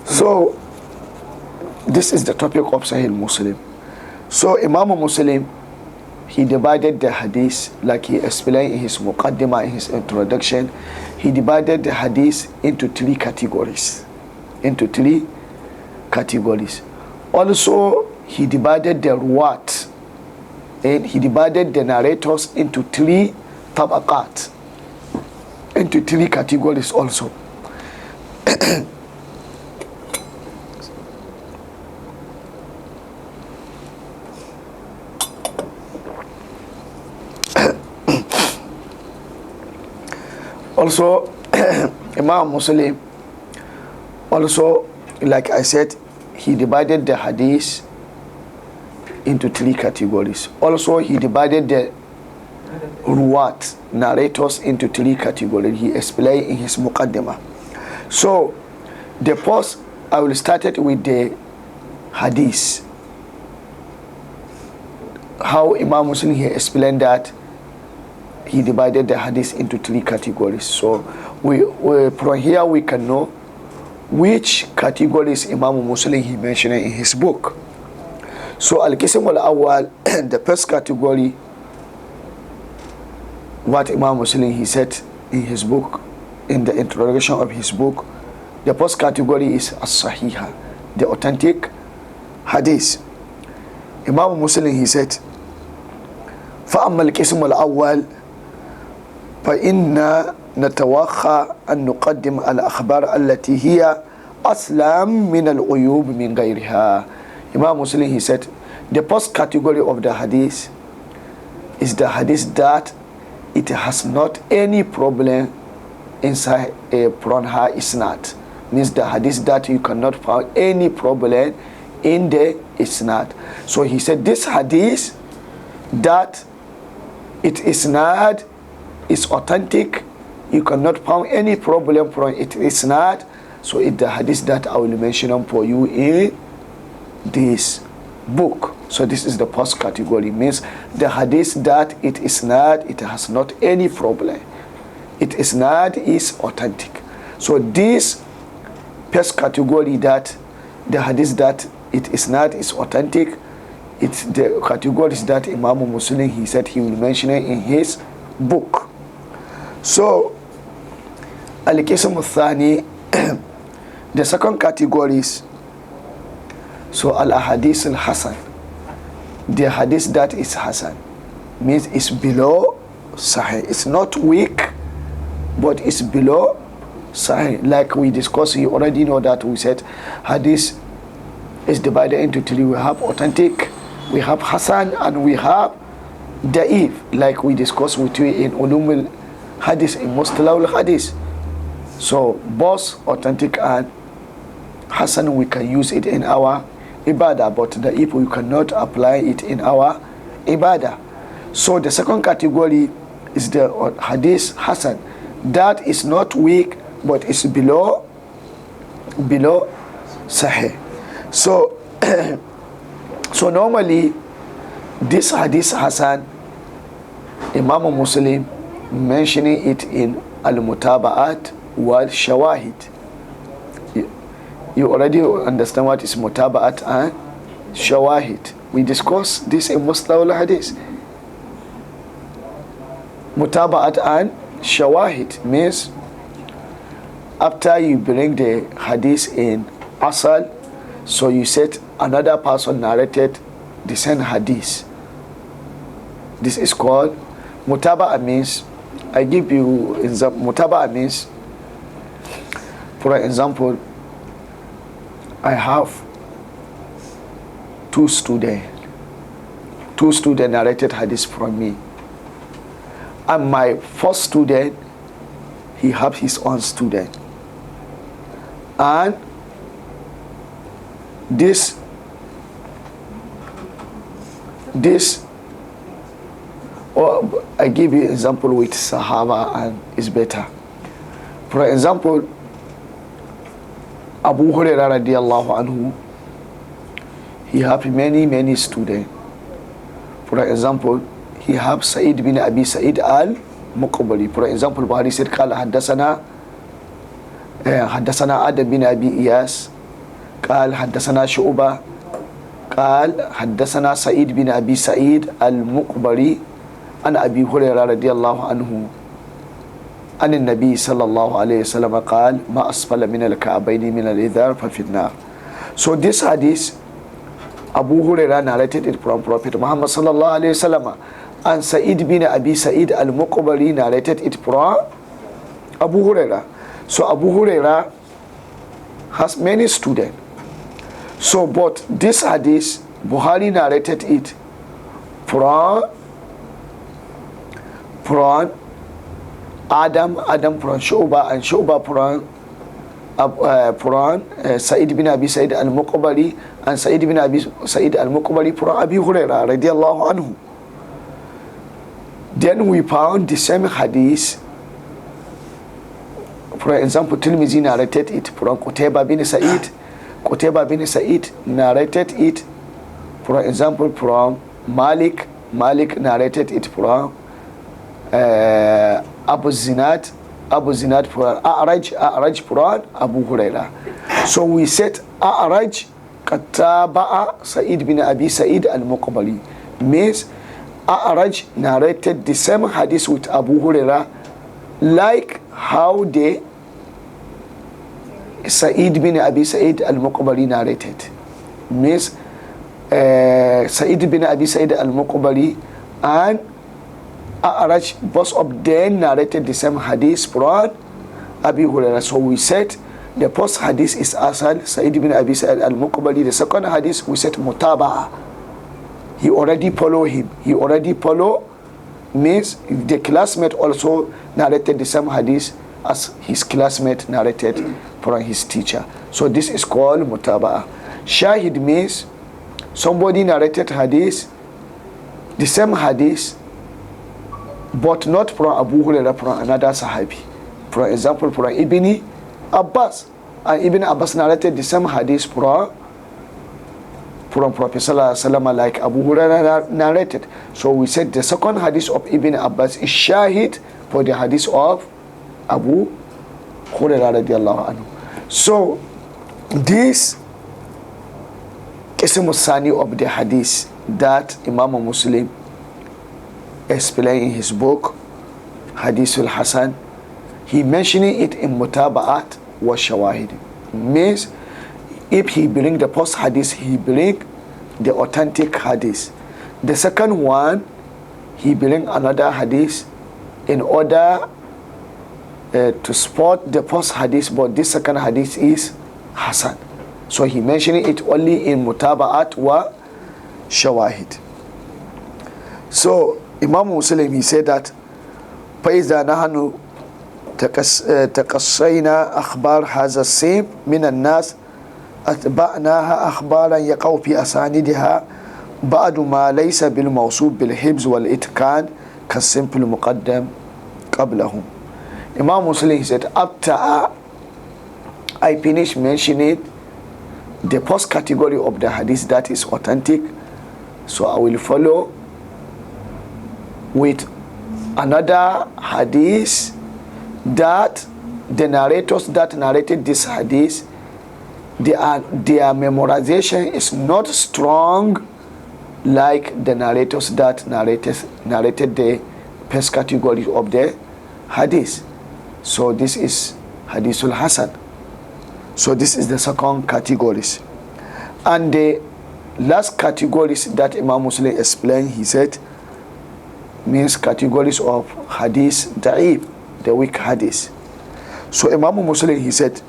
A: So this is the topic of Sahih Muslim. So Imam Muslim, he divided the hadith, like he explained in his muqaddimah, in his introduction, he divided the hadith into three categories. Also, he divided the ruwat, and he divided the narrators into three tabaqat, into three categories also. Also, Imam Muslim, also, like I said, he divided the hadith into three categories. Also, he divided the ruwat, narrators, into three categories. He explained in his muqaddimah. So, the first, I will start it with the hadith. How Imam Muslim he explained that he divided the hadith into three categories. So we from here we can know which categories Imam Muslim he mentioned in his book. So al-qism al-awwal, the first category, what Imam Muslim he said in his book, in the introduction of his book, the first category is as-sahiha, the authentic hadith. Imam Muslim he said, فأما القسم الأول فإن نتوخى أن نقدم الأخبار التي هي aslam min al-uyub min ghayriha. Imam Muslim, he said, the first category of the hadith is the hadith that it has not any problem inside from her isnad. Means the hadith that you cannot find any problem in the isnad. So he said this hadith that it is not is authentic, you cannot find any problem from it is not. So it's the hadith that I will mention for you in this book. So this is the first category, means the hadith that it is not, it has not any problem, it is not is authentic. So this first category, that the hadith that it is not is authentic, it's the categories that Imam Muslim, he said he will mention it in his book. So al-qism al-thani, the second category is so al-ahadith al-hasan, the hadith that is hasan, means it's below sahih, it's not weak but it's below sahih. Like we discussed, you already know that we said hadith is divided into three. We have authentic, we have hasan, and we have da'if, like we discussed with you in Ulum al-Hadith, in Mustalah al-Hadith. So both authentic and hasan, we can use it in our ibadah, but da'if we cannot apply it in our ibadah. So the second category is the hadith hasan, that is not weak but it's below sahih. So so normally this hadith hasan, Imam Muslim mentioning it in al-mutaba'at wal shawahid. You already understand what is mutaba'at and shawahid. We discussed this in Mustalah al-Hadith. Mutaba'at and shawahid means after you bring the hadith in asal, so you said another person narrated the same hadith. This is called mutaba'a. Means, I give you mutaba'a means, for example, I have two students narrated hadith from me, and my first student, he have his own student, and this or I give you example with Sahaba and it's better. For example, Abu Hurairah radiallahu anhu, he have many students. For example, he have Sa'id bin Abi Sa'id al-Muqbali. For example, Buhari said, قال حدثنا آدم بن أبي إياس قال حدثنا شعبة قال حدثنا سعيد بن أبي سعيد المقبري عن أبي هريرة رضي الله عنه عن النبي صلى الله عليه وسلم قال ما أسفل من الكعبين من الإذار ففي النار. So this hadith, Abu Hurairah narrated it from Prophet Muhammad sallallahu alayhi wasallam, and Sa'id bin Abi Sa'id al-Muqbari narrated it from Abu Hurairah. So Abu Hurairah has many students. So but this hadith, Buhari narrated it from Adam from Shu'ba, and Shu'ba from Sa'id bin Abi Sa'id al-Muqbari, and Sa'id bin Abi Sa'id al-Muqbari from Abi Hurairah radiallahu anhu. Then we found the same hadith. For example, Tirmidhi narrated it from Qutayba bin Sa'id. Qutayba bin Sa'id narrated it, for example, from Malik. Malik narrated it from Abu Zinad from A'raj from Abu Hurairah. So we said A'raj Kataba'a Sa'id bin Abi Sa'id al-Muqbali, means A'raj narrated the same hadith with Abu Hurairah, like how the Sa'id bin Abi Sa'id al-Muqbari narrated. Means Sa'id bin Abi Sa'id al-Muqbari and A'raj, both of them narrated the same hadith from Abi Hurairah. So we said The first hadith is asal, Sa'id ibn Abi Sa'id al-Muqbali. The second hadith we said mutaba'a. He already follow him. He already follow means the classmate also narrated the same hadith as his classmate narrated from his teacher. So this is called mutaba'a. Shahid means somebody narrated hadith, the same hadith, but not from Abu Hurairah, from another Sahabi. For example, from Ibn Abbas. And Ibn Abbas narrated the same hadith from Prophet Sallallahu Alaihi Wasallam, like Abu Hurairah narrated. So we said the second hadith of Ibn Abbas is shahid for the hadith of Abu Hurairah radiallahu anhu. So this Qism al-Sani of the hadith that Imam Muslim explained in his book Hadith al-Hasan, he mentioning it in mutaba'at wa shawahid. Means if he bring the first hadith, he bring the authentic hadith. The second one, he bring another hadith in order to support the first hadith, but this second hadith is Hasan. So he mentioning it only in mutaba'at wa shawahid. So Imam Muslim, he said that فَإِذَا نَحْنُ تَقَصَّيْنَا أَخْبَارَ هَذَا السِّيمِ مِنَ النَّاسِ أتبعناها أخبارا يقع في أساندها بعد ما ليس بالموصوف بالحفظ والإتقان كالسمبل المقدم قبلهم. Imam Muslim said, after I finish mentioning the first category of the hadith that is authentic, so I will follow with another hadith that the narrators that narrated this hadith, their memorization is not strong like the narrators that narrated the first category of the hadith. So this is Hadithul Hasan. So this is the second categories. And the last categories that Imam Muslim explained, he said, means categories of hadith da'if, the weak hadith. So Imam Muslim, he said,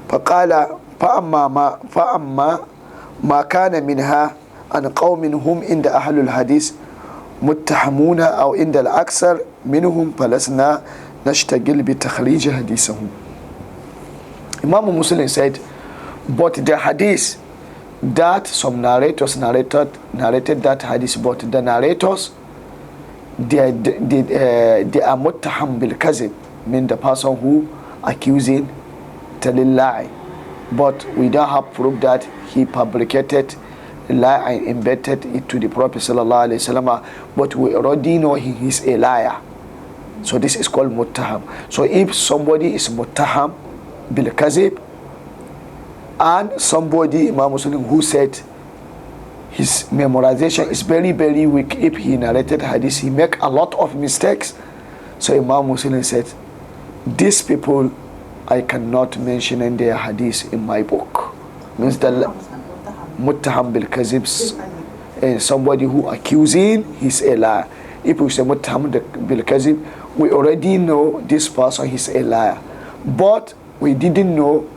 A: فَقَالَ فَأَمَّا مَا كَانَ مِنْهَا أَنْ قَوْمٍ هُمْ إِنْدَ أَهْلُ الْحَدِيثِ مُتَّحَمُونَ أَوْ إِنْدَ الْأَكْثَرِ مِنْهُمْ فَلَسْنَا نَشْتَغِلْ بِتَخْرِيجِ حَدِيثَهُمْ. Imam Muslim said, but the hadith that some narrators narrated that hadith, but the narrators, they are muttaham bil kazib, mean the person who accusing telling lie, but we don't have proof that he fabricated lie and embedded it to the Prophet sallallahu alaihi wasallam, but we already know he is a liar. So this is called muttaham. So if somebody is muttaham bil kazib, and somebody, Imam Muslim, who said his memorization is very, very weak, if he narrated hadith, he make a lot of mistakes. So Imam Muslim said, these people, I cannot mention in their hadith in my book. Means the muttaham bil kazib, somebody who accusing, he's a liar. If we say muttaham bil kazib, we already know this person is a liar, but we didn't know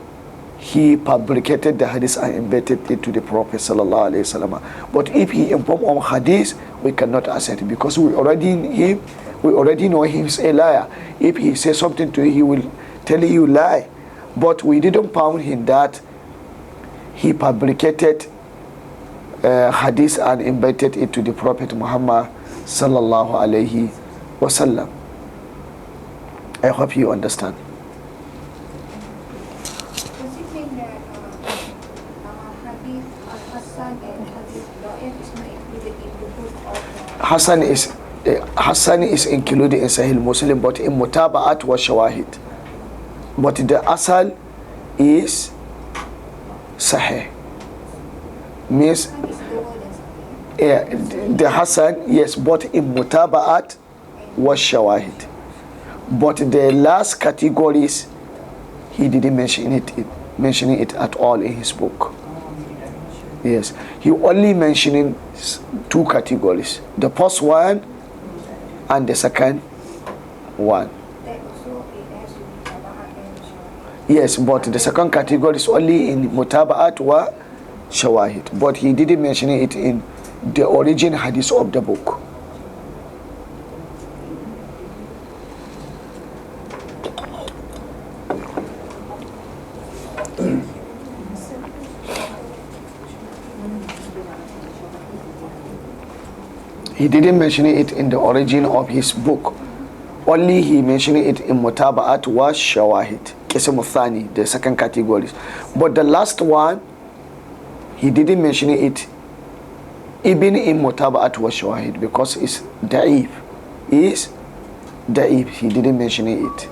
A: he fabricated the hadith and embedded it to the Prophet sallallahu alaihi wasallam. But if he informed on hadith, we cannot accept it, because we already know he is a liar. If he says something to you, he will tell you lie. But we didn't found him that he fabricated hadith and embedded it to the Prophet Muhammad sallallahu alaihi wasallam. I hope you understand. Hassan is included in Sahih Muslim, but in mutaba'at wa shawahid. But the asal is Sahih. Means the Hassan, yes, but in mutaba'at wa shawahid. But the last categories, he didn't mention it at all in his book. Yes, he only mentioning two categories, the first one and the second one. Yes, but the second category is only in mutaba'at wa shawahid. But he didn't mention it in the origin hadith of the book. He didn't mention it in the origin of his book. Only he mentioned it in mutaba'at wa shawahid. Qism al-thani, the second category. But the last one, he didn't mention it even in mutaba'at wa shawahid because it's da'if. Is da'if. He didn't mention it.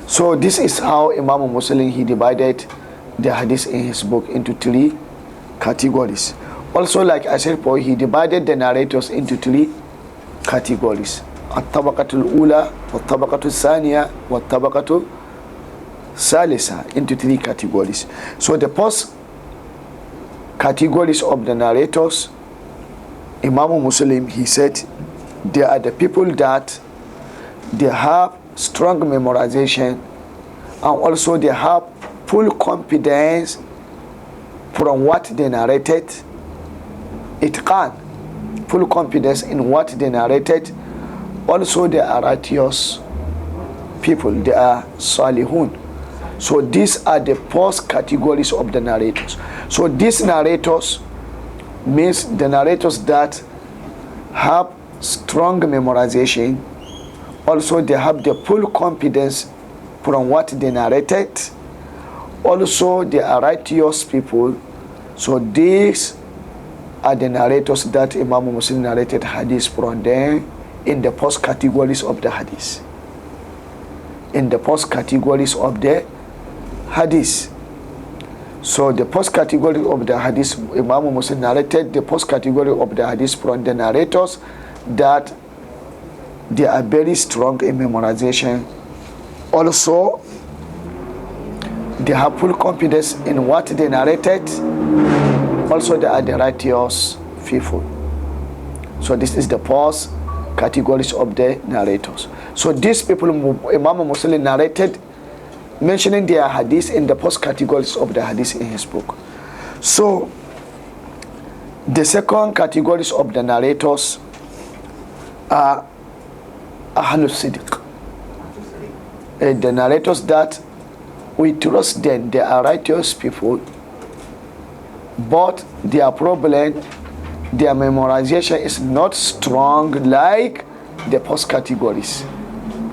A: So this is how Imam Muslim he divided the hadith in his book into three categories. Also, like I said, he divided the narrators into three categories: at-tabaqatul ula, wat-tabaqatul thaniya, wat-tabaqatul salisa, into three categories. So the first categories of the narrators, Imam Muslim he said, they are the people that they have strong memorization and also they have full confidence from what they narrated. Itqan, full confidence in what they narrated. Also they are righteous people, they are salihun. So these are the first categories of the narrators. So these narrators means the narrators that have strong memorization. Also they have the full confidence from what they narrated. Also they are righteous people. So these are the narrators that Imam Muslim narrated hadith from them in the first categories of the hadith. In the first categories of the hadith. So the first category of the hadith, Imam Muslim narrated the first category of the hadith from the narrators that they are very strong in memorization. Also, they have full confidence in what they narrated. Also, they are the righteous people. So this is the first categories of the narrators. So these people, Imam Muslim narrated, mentioning their hadith in the first categories of the hadith in his book. So the second categories of the narrators are Ahlul Siddiq. The narrators that we trust them, they are righteous people, but their problem, their memorization is not strong like the first categories.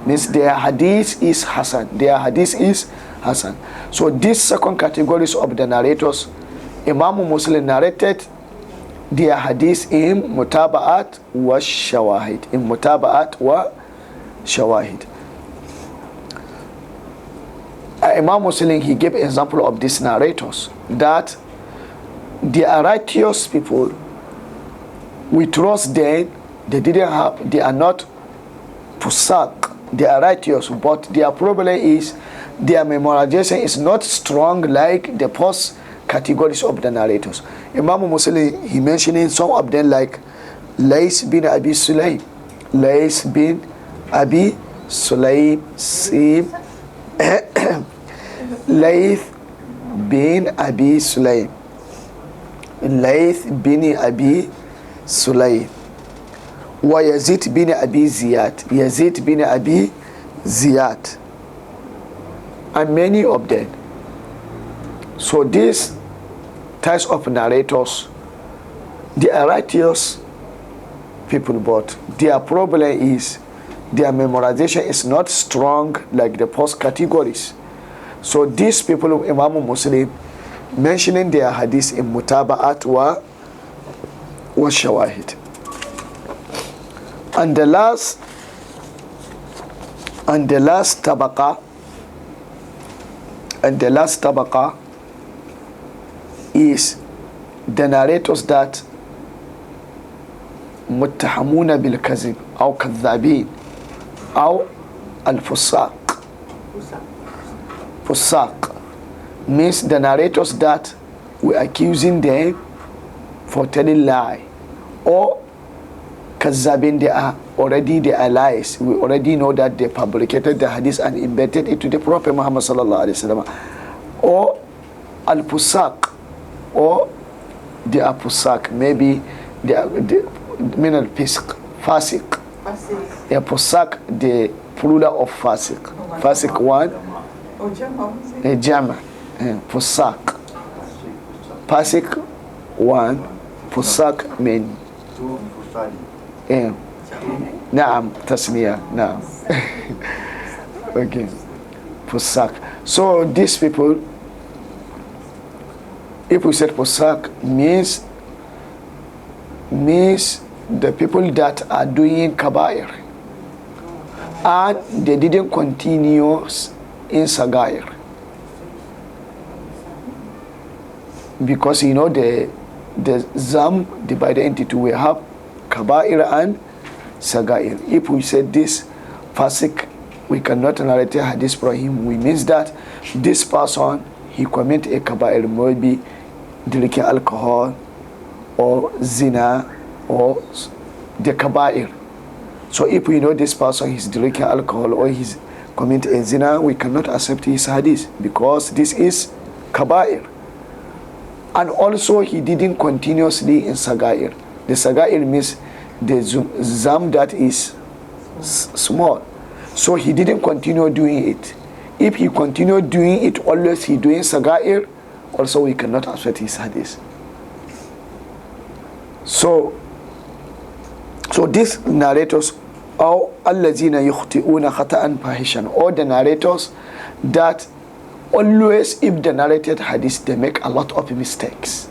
A: Means their hadith is Hasan. Their hadith is Hasan. So these second categories of the narrators, Imam Muslim narrated their hadith in mutaba'at wa shawahid. In mutaba'at wa shawahid. Imam Muslim he gave example of these narrators that they are righteous people. We trust them. They are not fusak. They are righteous, but their problem is their memorization is not strong like the first categories of the narrators. Imam Muslim he mentioning some of them like Lays bin Abi Sulaym, Lays bin Abi Sulaym, Layth bin Abi Sulaym, Layth bin Abi Sulaym, wa Yazid bin Abi Ziyad, Yazid bin Abi Ziyad, and many of them. So these types of narrators, they are righteous people, but their problem is their memorization is not strong like the first categories. So these people, Imam Muslim, mentioning their hadith in mutaba'at wa shawahid. And the last tabaqa is the narrators that muttahamuna bil kazib aw kadhabin aw al fusaq. Fusaq means the narrators that we are accusing them for telling lie, or Kazabin, they are lies. We already know that they fabricated the hadith and embedded it to the Prophet Muhammad sallallahu alaihi wasallam. Or al-Pusaq, or they are Pusaq, maybe they are min al-Fisq, Fasiq. Yeah, Pusaq, the plural of Fasiq. Fasiq one, Jama, Pusaq. Fasiq one, Pusaq many. Naam, tasniya, naam. Okay, Pusaq. So these people, if we said Pusaq, means the people that are doing kabair and they didn't continue in sagair, because you know the zam divided into two. We have kabair and sagair. If we said this fasik, we cannot narrate a hadith from him. We means that this person, he commit a kabair, maybe drinking alcohol or zina or the kabair. So if we know this person is drinking alcohol or he's commit a zina, we cannot accept his hadith because this is kabair. And also he didn't continuously in sagair. The sagair means the zam that is small. So he didn't continue doing it. If he continued doing it, always he doing sagair, also we cannot accept his hadith. So these narrators, or allazina yukhti'una khata'an fahishan, or the narrators that always, if the narrated hadith, they make a lot of mistakes.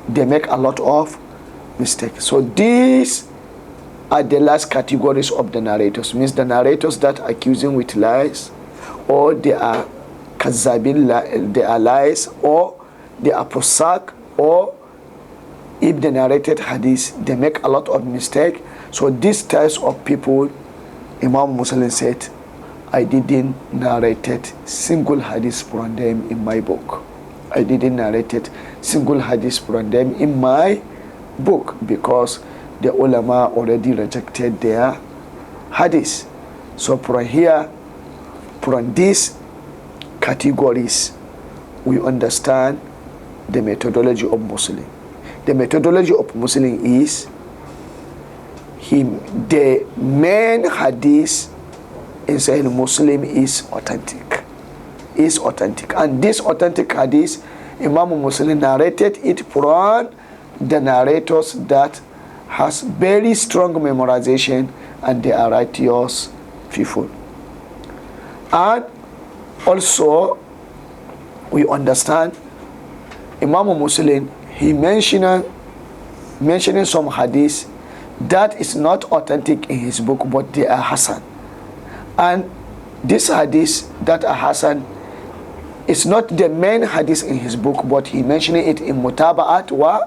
A: They make a lot of mistakes. So these are the last categories of the narrators. Means the narrators that are accusing with lies, or they are kazabin, they are lies, or they are prosak, or if the narrated hadith, they make a lot of mistake. So these types of people, Imam Muslim said, I didn't narrate single hadith from them in my book. I didn't narrate single hadith from them in my book because the ulama already rejected their hadith. So from here, from these categories, we understand the methodology of Muslim. The methodology of Muslim is the main hadith in Sahih Muslim is authentic. And this authentic hadith, Imam Muslim narrated it from the narrators that has very strong memorization and they are righteous people. And also we understand Imam Muslim, he mentioning some hadith that is not authentic in his book, but they are Hasan. And this hadith that are Hasan is not the main hadith in his book, but he mentioning it in Mutaba'at wa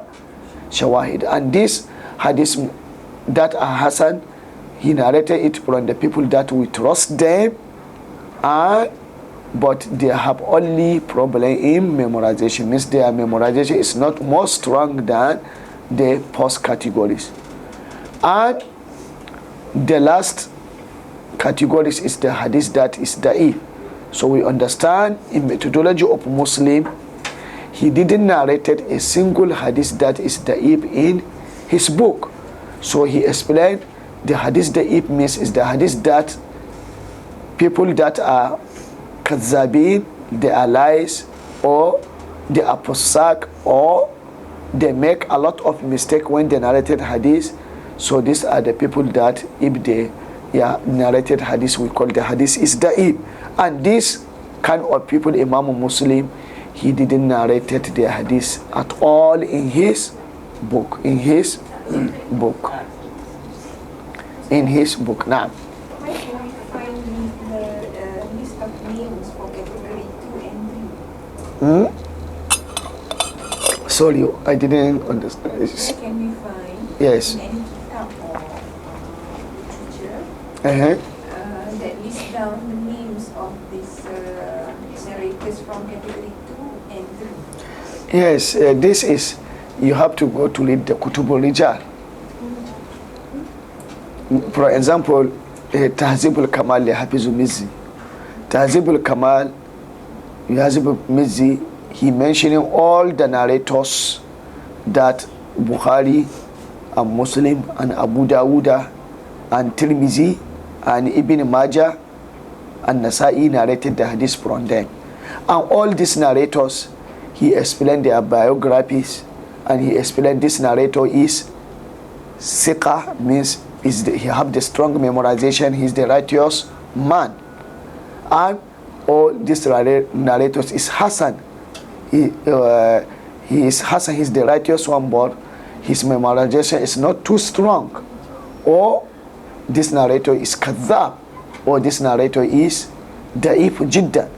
A: Shawahid. And this hadith that are Hasan, he narrated it from the people that we trust them, but they have only problem in memorization. Means their memorization is not more strong than the first categories. And the last categories is the hadith that is da'if. So we understand in methodology of Muslim, he didn't narrate a single hadith that is da'if in his book. So he explained the hadith da'if means is the hadith that people that are kazabin, they are lies, or they are posak, or they make a lot of mistake when they narrated hadith. So these are the people that if they narrated hadith, we call the hadith is da'if. And this kind of people, Imam Muslim, he didn't narrate the hadith at all in his book. Now,
B: Where can we find the list of names for category 2 and 3?
A: Sorry, I didn't understand.
B: Where can we find
A: Yes.
B: in any kitab or literature
A: Uh-huh.
B: that lists down the names of these narrators from category 2 and 3?
A: Yes, this is, you have to go to read the Kutubul Rijal. For example, Tahzib al-Kamal li Hafiz al-Mizzi. Tahzib al-Kamal, Hafiz al-Mizzi, he mentioning all the narrators that Bukhari and Muslim and Abu Dawud and Tirmizi and Ibn Majah and Nasa'i narrated the hadith from them. And all these narrators, he explained their biographies, and he explained this narrator is Siqa, means he have the strong memorization, he's the righteous man. And all these narrators is Hassan. He is Hassan, he's the righteous one, but his memorization is not too strong. Or this narrator is Kadhab, or this narrator is Da'if Jiddan.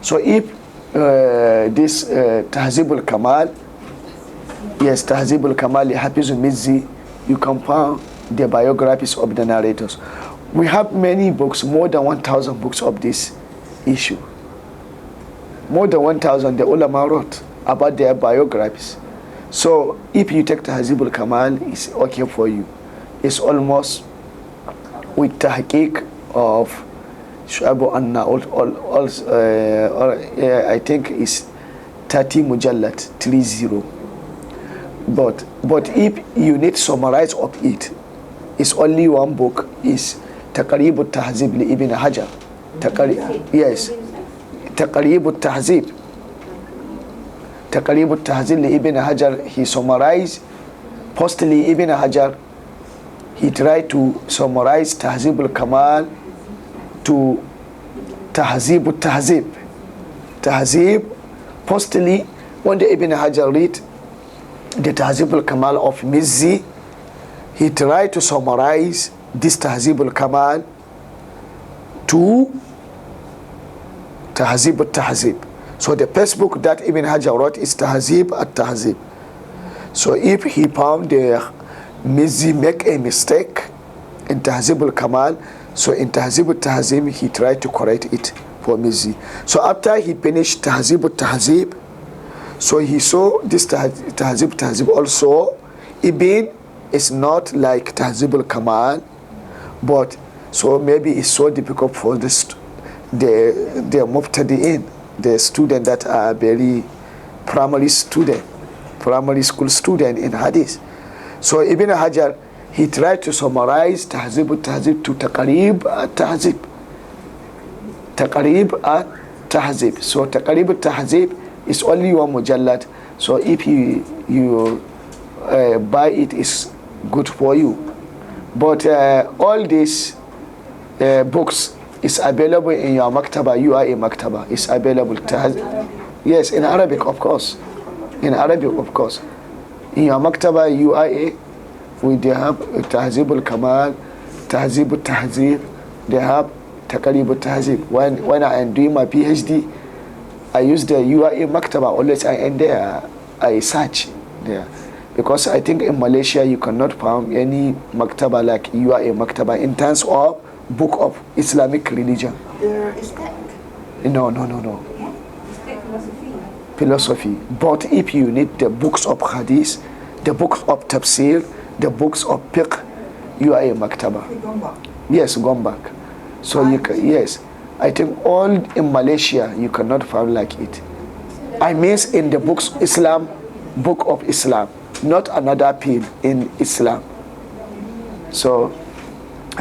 A: So if this Tahzib al-Kamal, yes, Tahzib al-Kamal, Hafiz al-Mizzi, you can find the biographies of the narrators. We have many books, more than 1,000 books of this issue. More than 1,000 the ulama wrote about their biographies. So if you take Tahzib al-Kamal, it's okay for you. It's almost with tahqiq of Shu'abu Anna, I think it's 30 mujallad, 30. But if you need summarize of it, it's only one book, is Taqrib al-Tahzib li Ibn Hajar. Yes, Taqrib al-Tahzib. Taqrib al-Tahzib li Ibn Hajar, he summarized. Postly Ibn Hajar, he tried to summarize Tahzib al-Kamal to Tahzib al-Tahzib. Tahzib, postly, when the Ibn Hajar read the Tahzib al-Kamal of Mizzi, he tried to summarize this Tahzib al-Kamal to Tahzib al-Tahzib. So the first book that Ibn Hajar wrote is Tahzib al-Tahzib. So if he found the Mizzi make a mistake in Tahzib al-Kamal, so in Tahzib al-Tahzib he tried to correct it for Mizzi. So after he finished Tahzib al-Tahzib, so he saw this Tahzib al-Tahzib also, Ibn is not like Tahzib al-Kamal, but so maybe it's so difficult for the Mubtadi'in, the student that are very primary school student in Hadith. So Ibn Hajar, he tried to summarize Tahzib al-Tahzib to Taqrib al-Tahzib. Taqrib al-Tahzib. So Taqrib al-Tahzib is only one mujallad. So if you buy it, it's good for you. But all these books is available in your maktaba. You are a maktaba. It's available. Yes, in Arabic, of course. In Arabic, of course. In your maktaba, UIA, they have Tahzib al-Kamal, Tahzib al-Tahzib, they have Taqrib al-Tahzib. When I am doing my PhD, I use the UIA maktaba. Always I end there, I search there. Because I think in Malaysia, you cannot find any maktaba like UIA maktaba in terms of book of Islamic religion.
D: There is that.
A: No. Philosophy. But if you need the books of hadith, the books of tafsir, the books of fiqh, you are a maktaba. Yes, gone back. So you can, yes, I think all in Malaysia you cannot find like it. I mean in the books Islam, book of Islam, not another field in Islam. So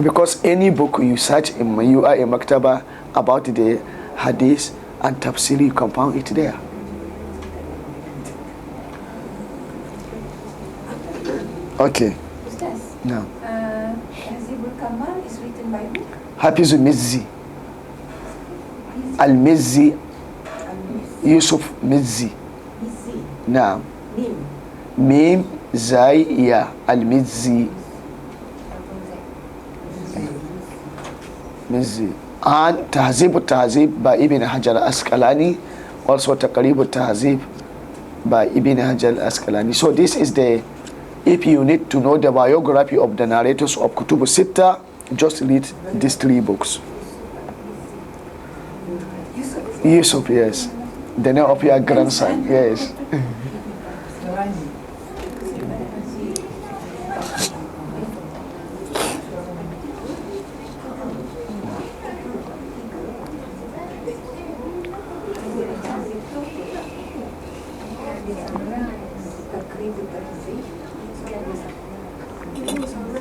A: because any book you search in you are a maktaba about the hadith and tafsir, you can find it there. Okay.
B: Ustaz,
A: No.
B: Tahzib al-Kamal is written by who?
A: Hafiz al-Mizzi. Al-Mizzi. Yusuf Mizzi. Now. Mim Zaiya Al-Mizzi. Mizzi. And Tahzib al-Tahzib by Ibn Hajar al-Asqalani. Also Taqrib al-Tahzib by Ibn Hajar al-Asqalani. So this is the, if you need to know the biography of the narrators of Kutub Sitta, just read these three books. Yusuf, yes. The name of your grandson, yes.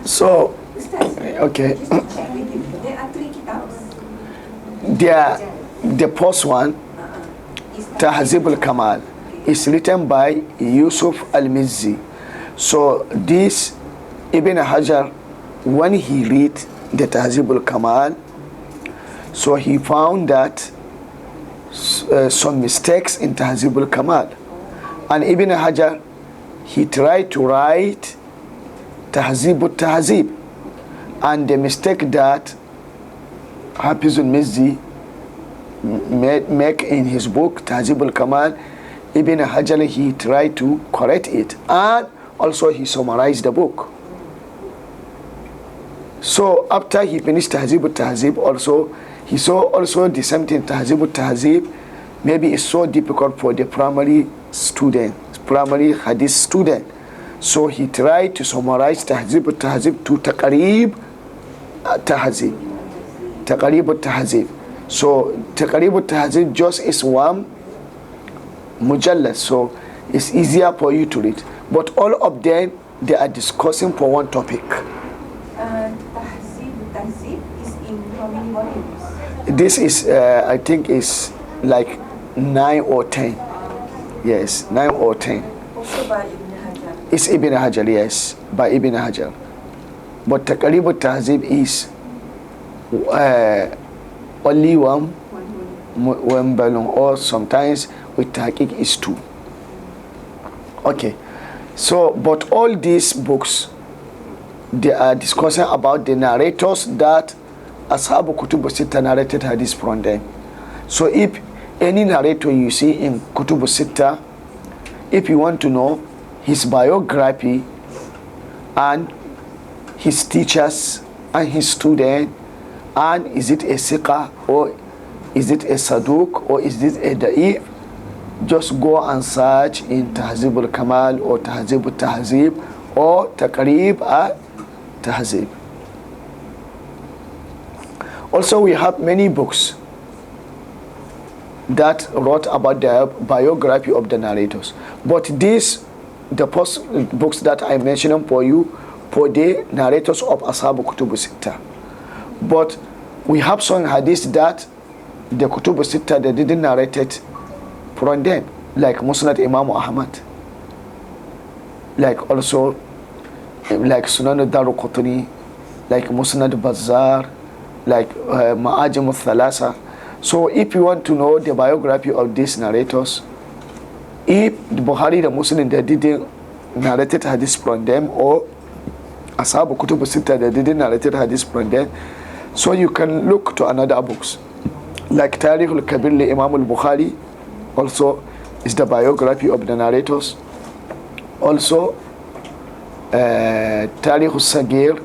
A: So,
B: Ustaz,
A: okay,
B: just to check with you, there are 3 kitabs.
A: the first one,
B: Is
A: Tahzib al-Kamal, is written by Yusuf al-Mizzi. So this Ibn Hajar, when he read the Tahzib al-Kamal, so he found that some mistakes in Tahzib al-Kamal. And Ibn Hajar, he tried to write Tahzib al-Tahzib. And the mistake that Hafiz al-Mizzi make in his book Tahzib al-Kamal, Ibn Hajar, he tried to correct it, and also he summarized the book. So after he finished Tahzib al-Tahzib, also he saw also the same thing. Tahzib al-Tahzib maybe it's so difficult for the primary hadith student, so he tried to summarize Tahzib al-Tahzib to Taqrib al-Tahzib. So Taqrib al-Tahzib just is one mujallad, so it's easier for you to read. But all of them, they are discussing for one topic.
B: Tahzib is in how many volumes?
A: This is, I think, is like 9 or 10. Yes, 9 or 10.
D: Also by Ibn Hajar.
A: It's Ibn Hajar, yes, by Ibn Hajar. But Taqrib al-Tahzib is only one volume, or sometimes with tahqiq is 2. Okay, so but all these books, they are discussing about the narrators that Ashabu Kutub Sitta narrated hadith from them. So if any narrator you see in Kutub Sitta, if you want to know his biography and his teachers and his student, and is it a Siqa or is it a Saduk or is it a Da'if, just go and search in Tahzib al-Kamal or Tahzib al-Tahzib or Taqrib al-Tahzib. Also, we have many books that wrote about the biography of the narrators. But these, the first books that I mentioned for you, for the narrators of Ashabu Kutub Sitta. But we have some hadith that the Kutub Sitta, they didn't narrate it from them, like Musnad Imam Ahmad, like also like Sunan al-Daruqutni, like Musnad Bazzar, like Ma'ajim al-Thalasa. So if you want to know the biography of these narrators, if the Bukhari, the Muslim, they didn't narrate hadith from them, or Ashabu Kutub Sitta, they didn't narrate hadith from them, so you can look to another books, like Tarikh al-Kabir li Imam al-Bukhari, also is the biography of the narrators. Also Tarikh al-Sagir,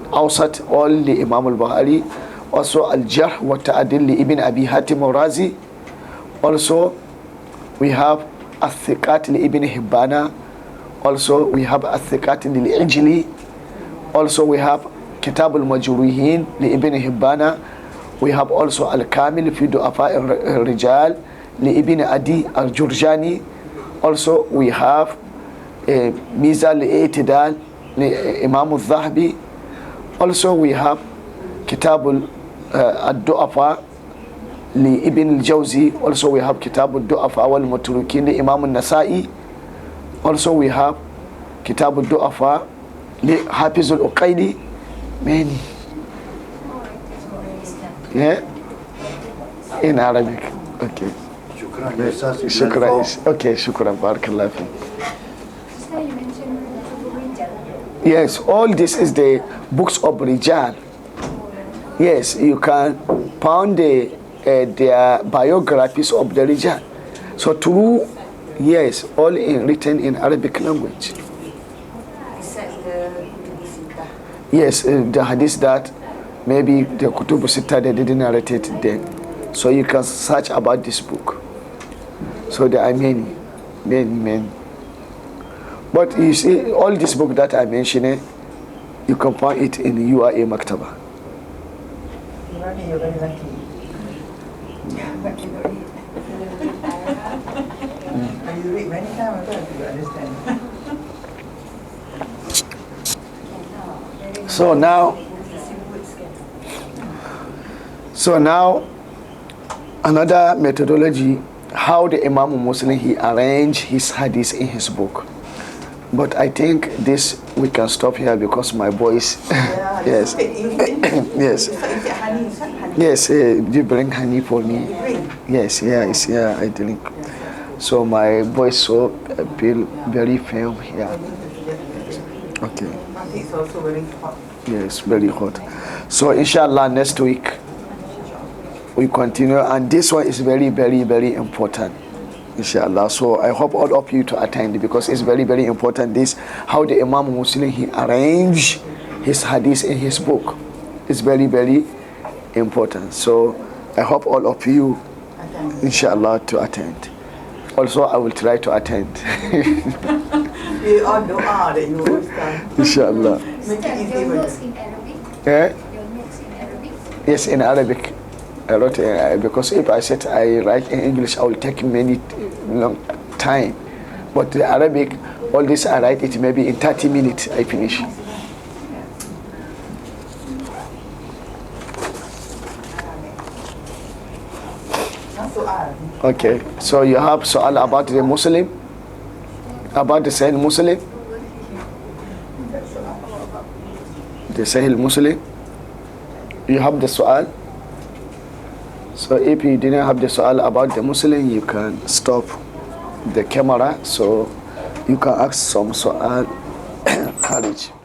A: Awsat, all li Imam al-Bukhari. Also Al-Jarh wa Ta'adil li Ibn Abi Hatim al-Razi. Also we have Al-Thiqat li Ibn Hibbana. Also we have Al-Thiqat li Ijli. Also we have Kitab al-Majruhin li Ibn Hibbana. We have also Al-Kamil fi Du'afa al-Rijal li Ibn Adi al-Jurjani. Also we have Mizan li-I'tidal li Imam al-Zahabi. Also we have Kitab al-Du'afa li Ibn al-Jawzi. Also we have Kitab al-Du'afa wal-Mutrukin li Imam al-Nasa'i. Also we have Kitab al-Du'afa li Hafiz al-Uqayli. Many. Yeah, in Arabic. Okay.
C: Shukran, Yasas.
A: Shukran. Okay, shukran. Barakallah fi.
B: Sister, you mentioned Rijal.
A: Yes, all this is the books of Rijal. Yes, you can find their biographies of the Rijal. So true, yes, all written in Arabic language.
D: Besides the Sittah.
A: Yes, the hadith that maybe the Kutub Sitta, they didn't narrate it then. So you can search about this book. So there are many. But you see, all this book that I mentioned, you can find it in UAE Maktaba.
D: You're very lucky. But you read many times, I don't understand.
A: So now, another methodology, how the Imam Muslim he arranged his hadith in his book. But I think this we can stop here because my boys, yes, yes, yes, you bring honey for me. Yes, yeah, it's here. I drink. So my voice so feel very firm here. Okay.
D: It's also very hot.
A: Yes, very hot. So inshallah next week we continue, and this one is very, very, very important. Inshallah. So I hope all of you to attend because it's very, very important. This how the Imam Muslim he arranged his hadith in his book. It's very, very important. So I hope all of you, inshallah, to attend. Also, I will try to attend.
D: We all know that you always done.
A: Inshallah.
D: Make it easy
B: Your
D: for
B: notes
D: you.
B: in Arabic?
A: Eh?
B: Your notes in Arabic?
A: Yes, in Arabic. I wrote because if I said I write in English, I will take many long time. But the Arabic, all this I write it maybe in 30 minutes I finish.
D: Not so hard.
A: Okay, so you have soal about the Muslim, about the Sahih Muslim, the Sahih Muslim. You have the soal. So if you didn't have the soal about the Muslim, you can stop the camera so you can ask some soal. Khalid.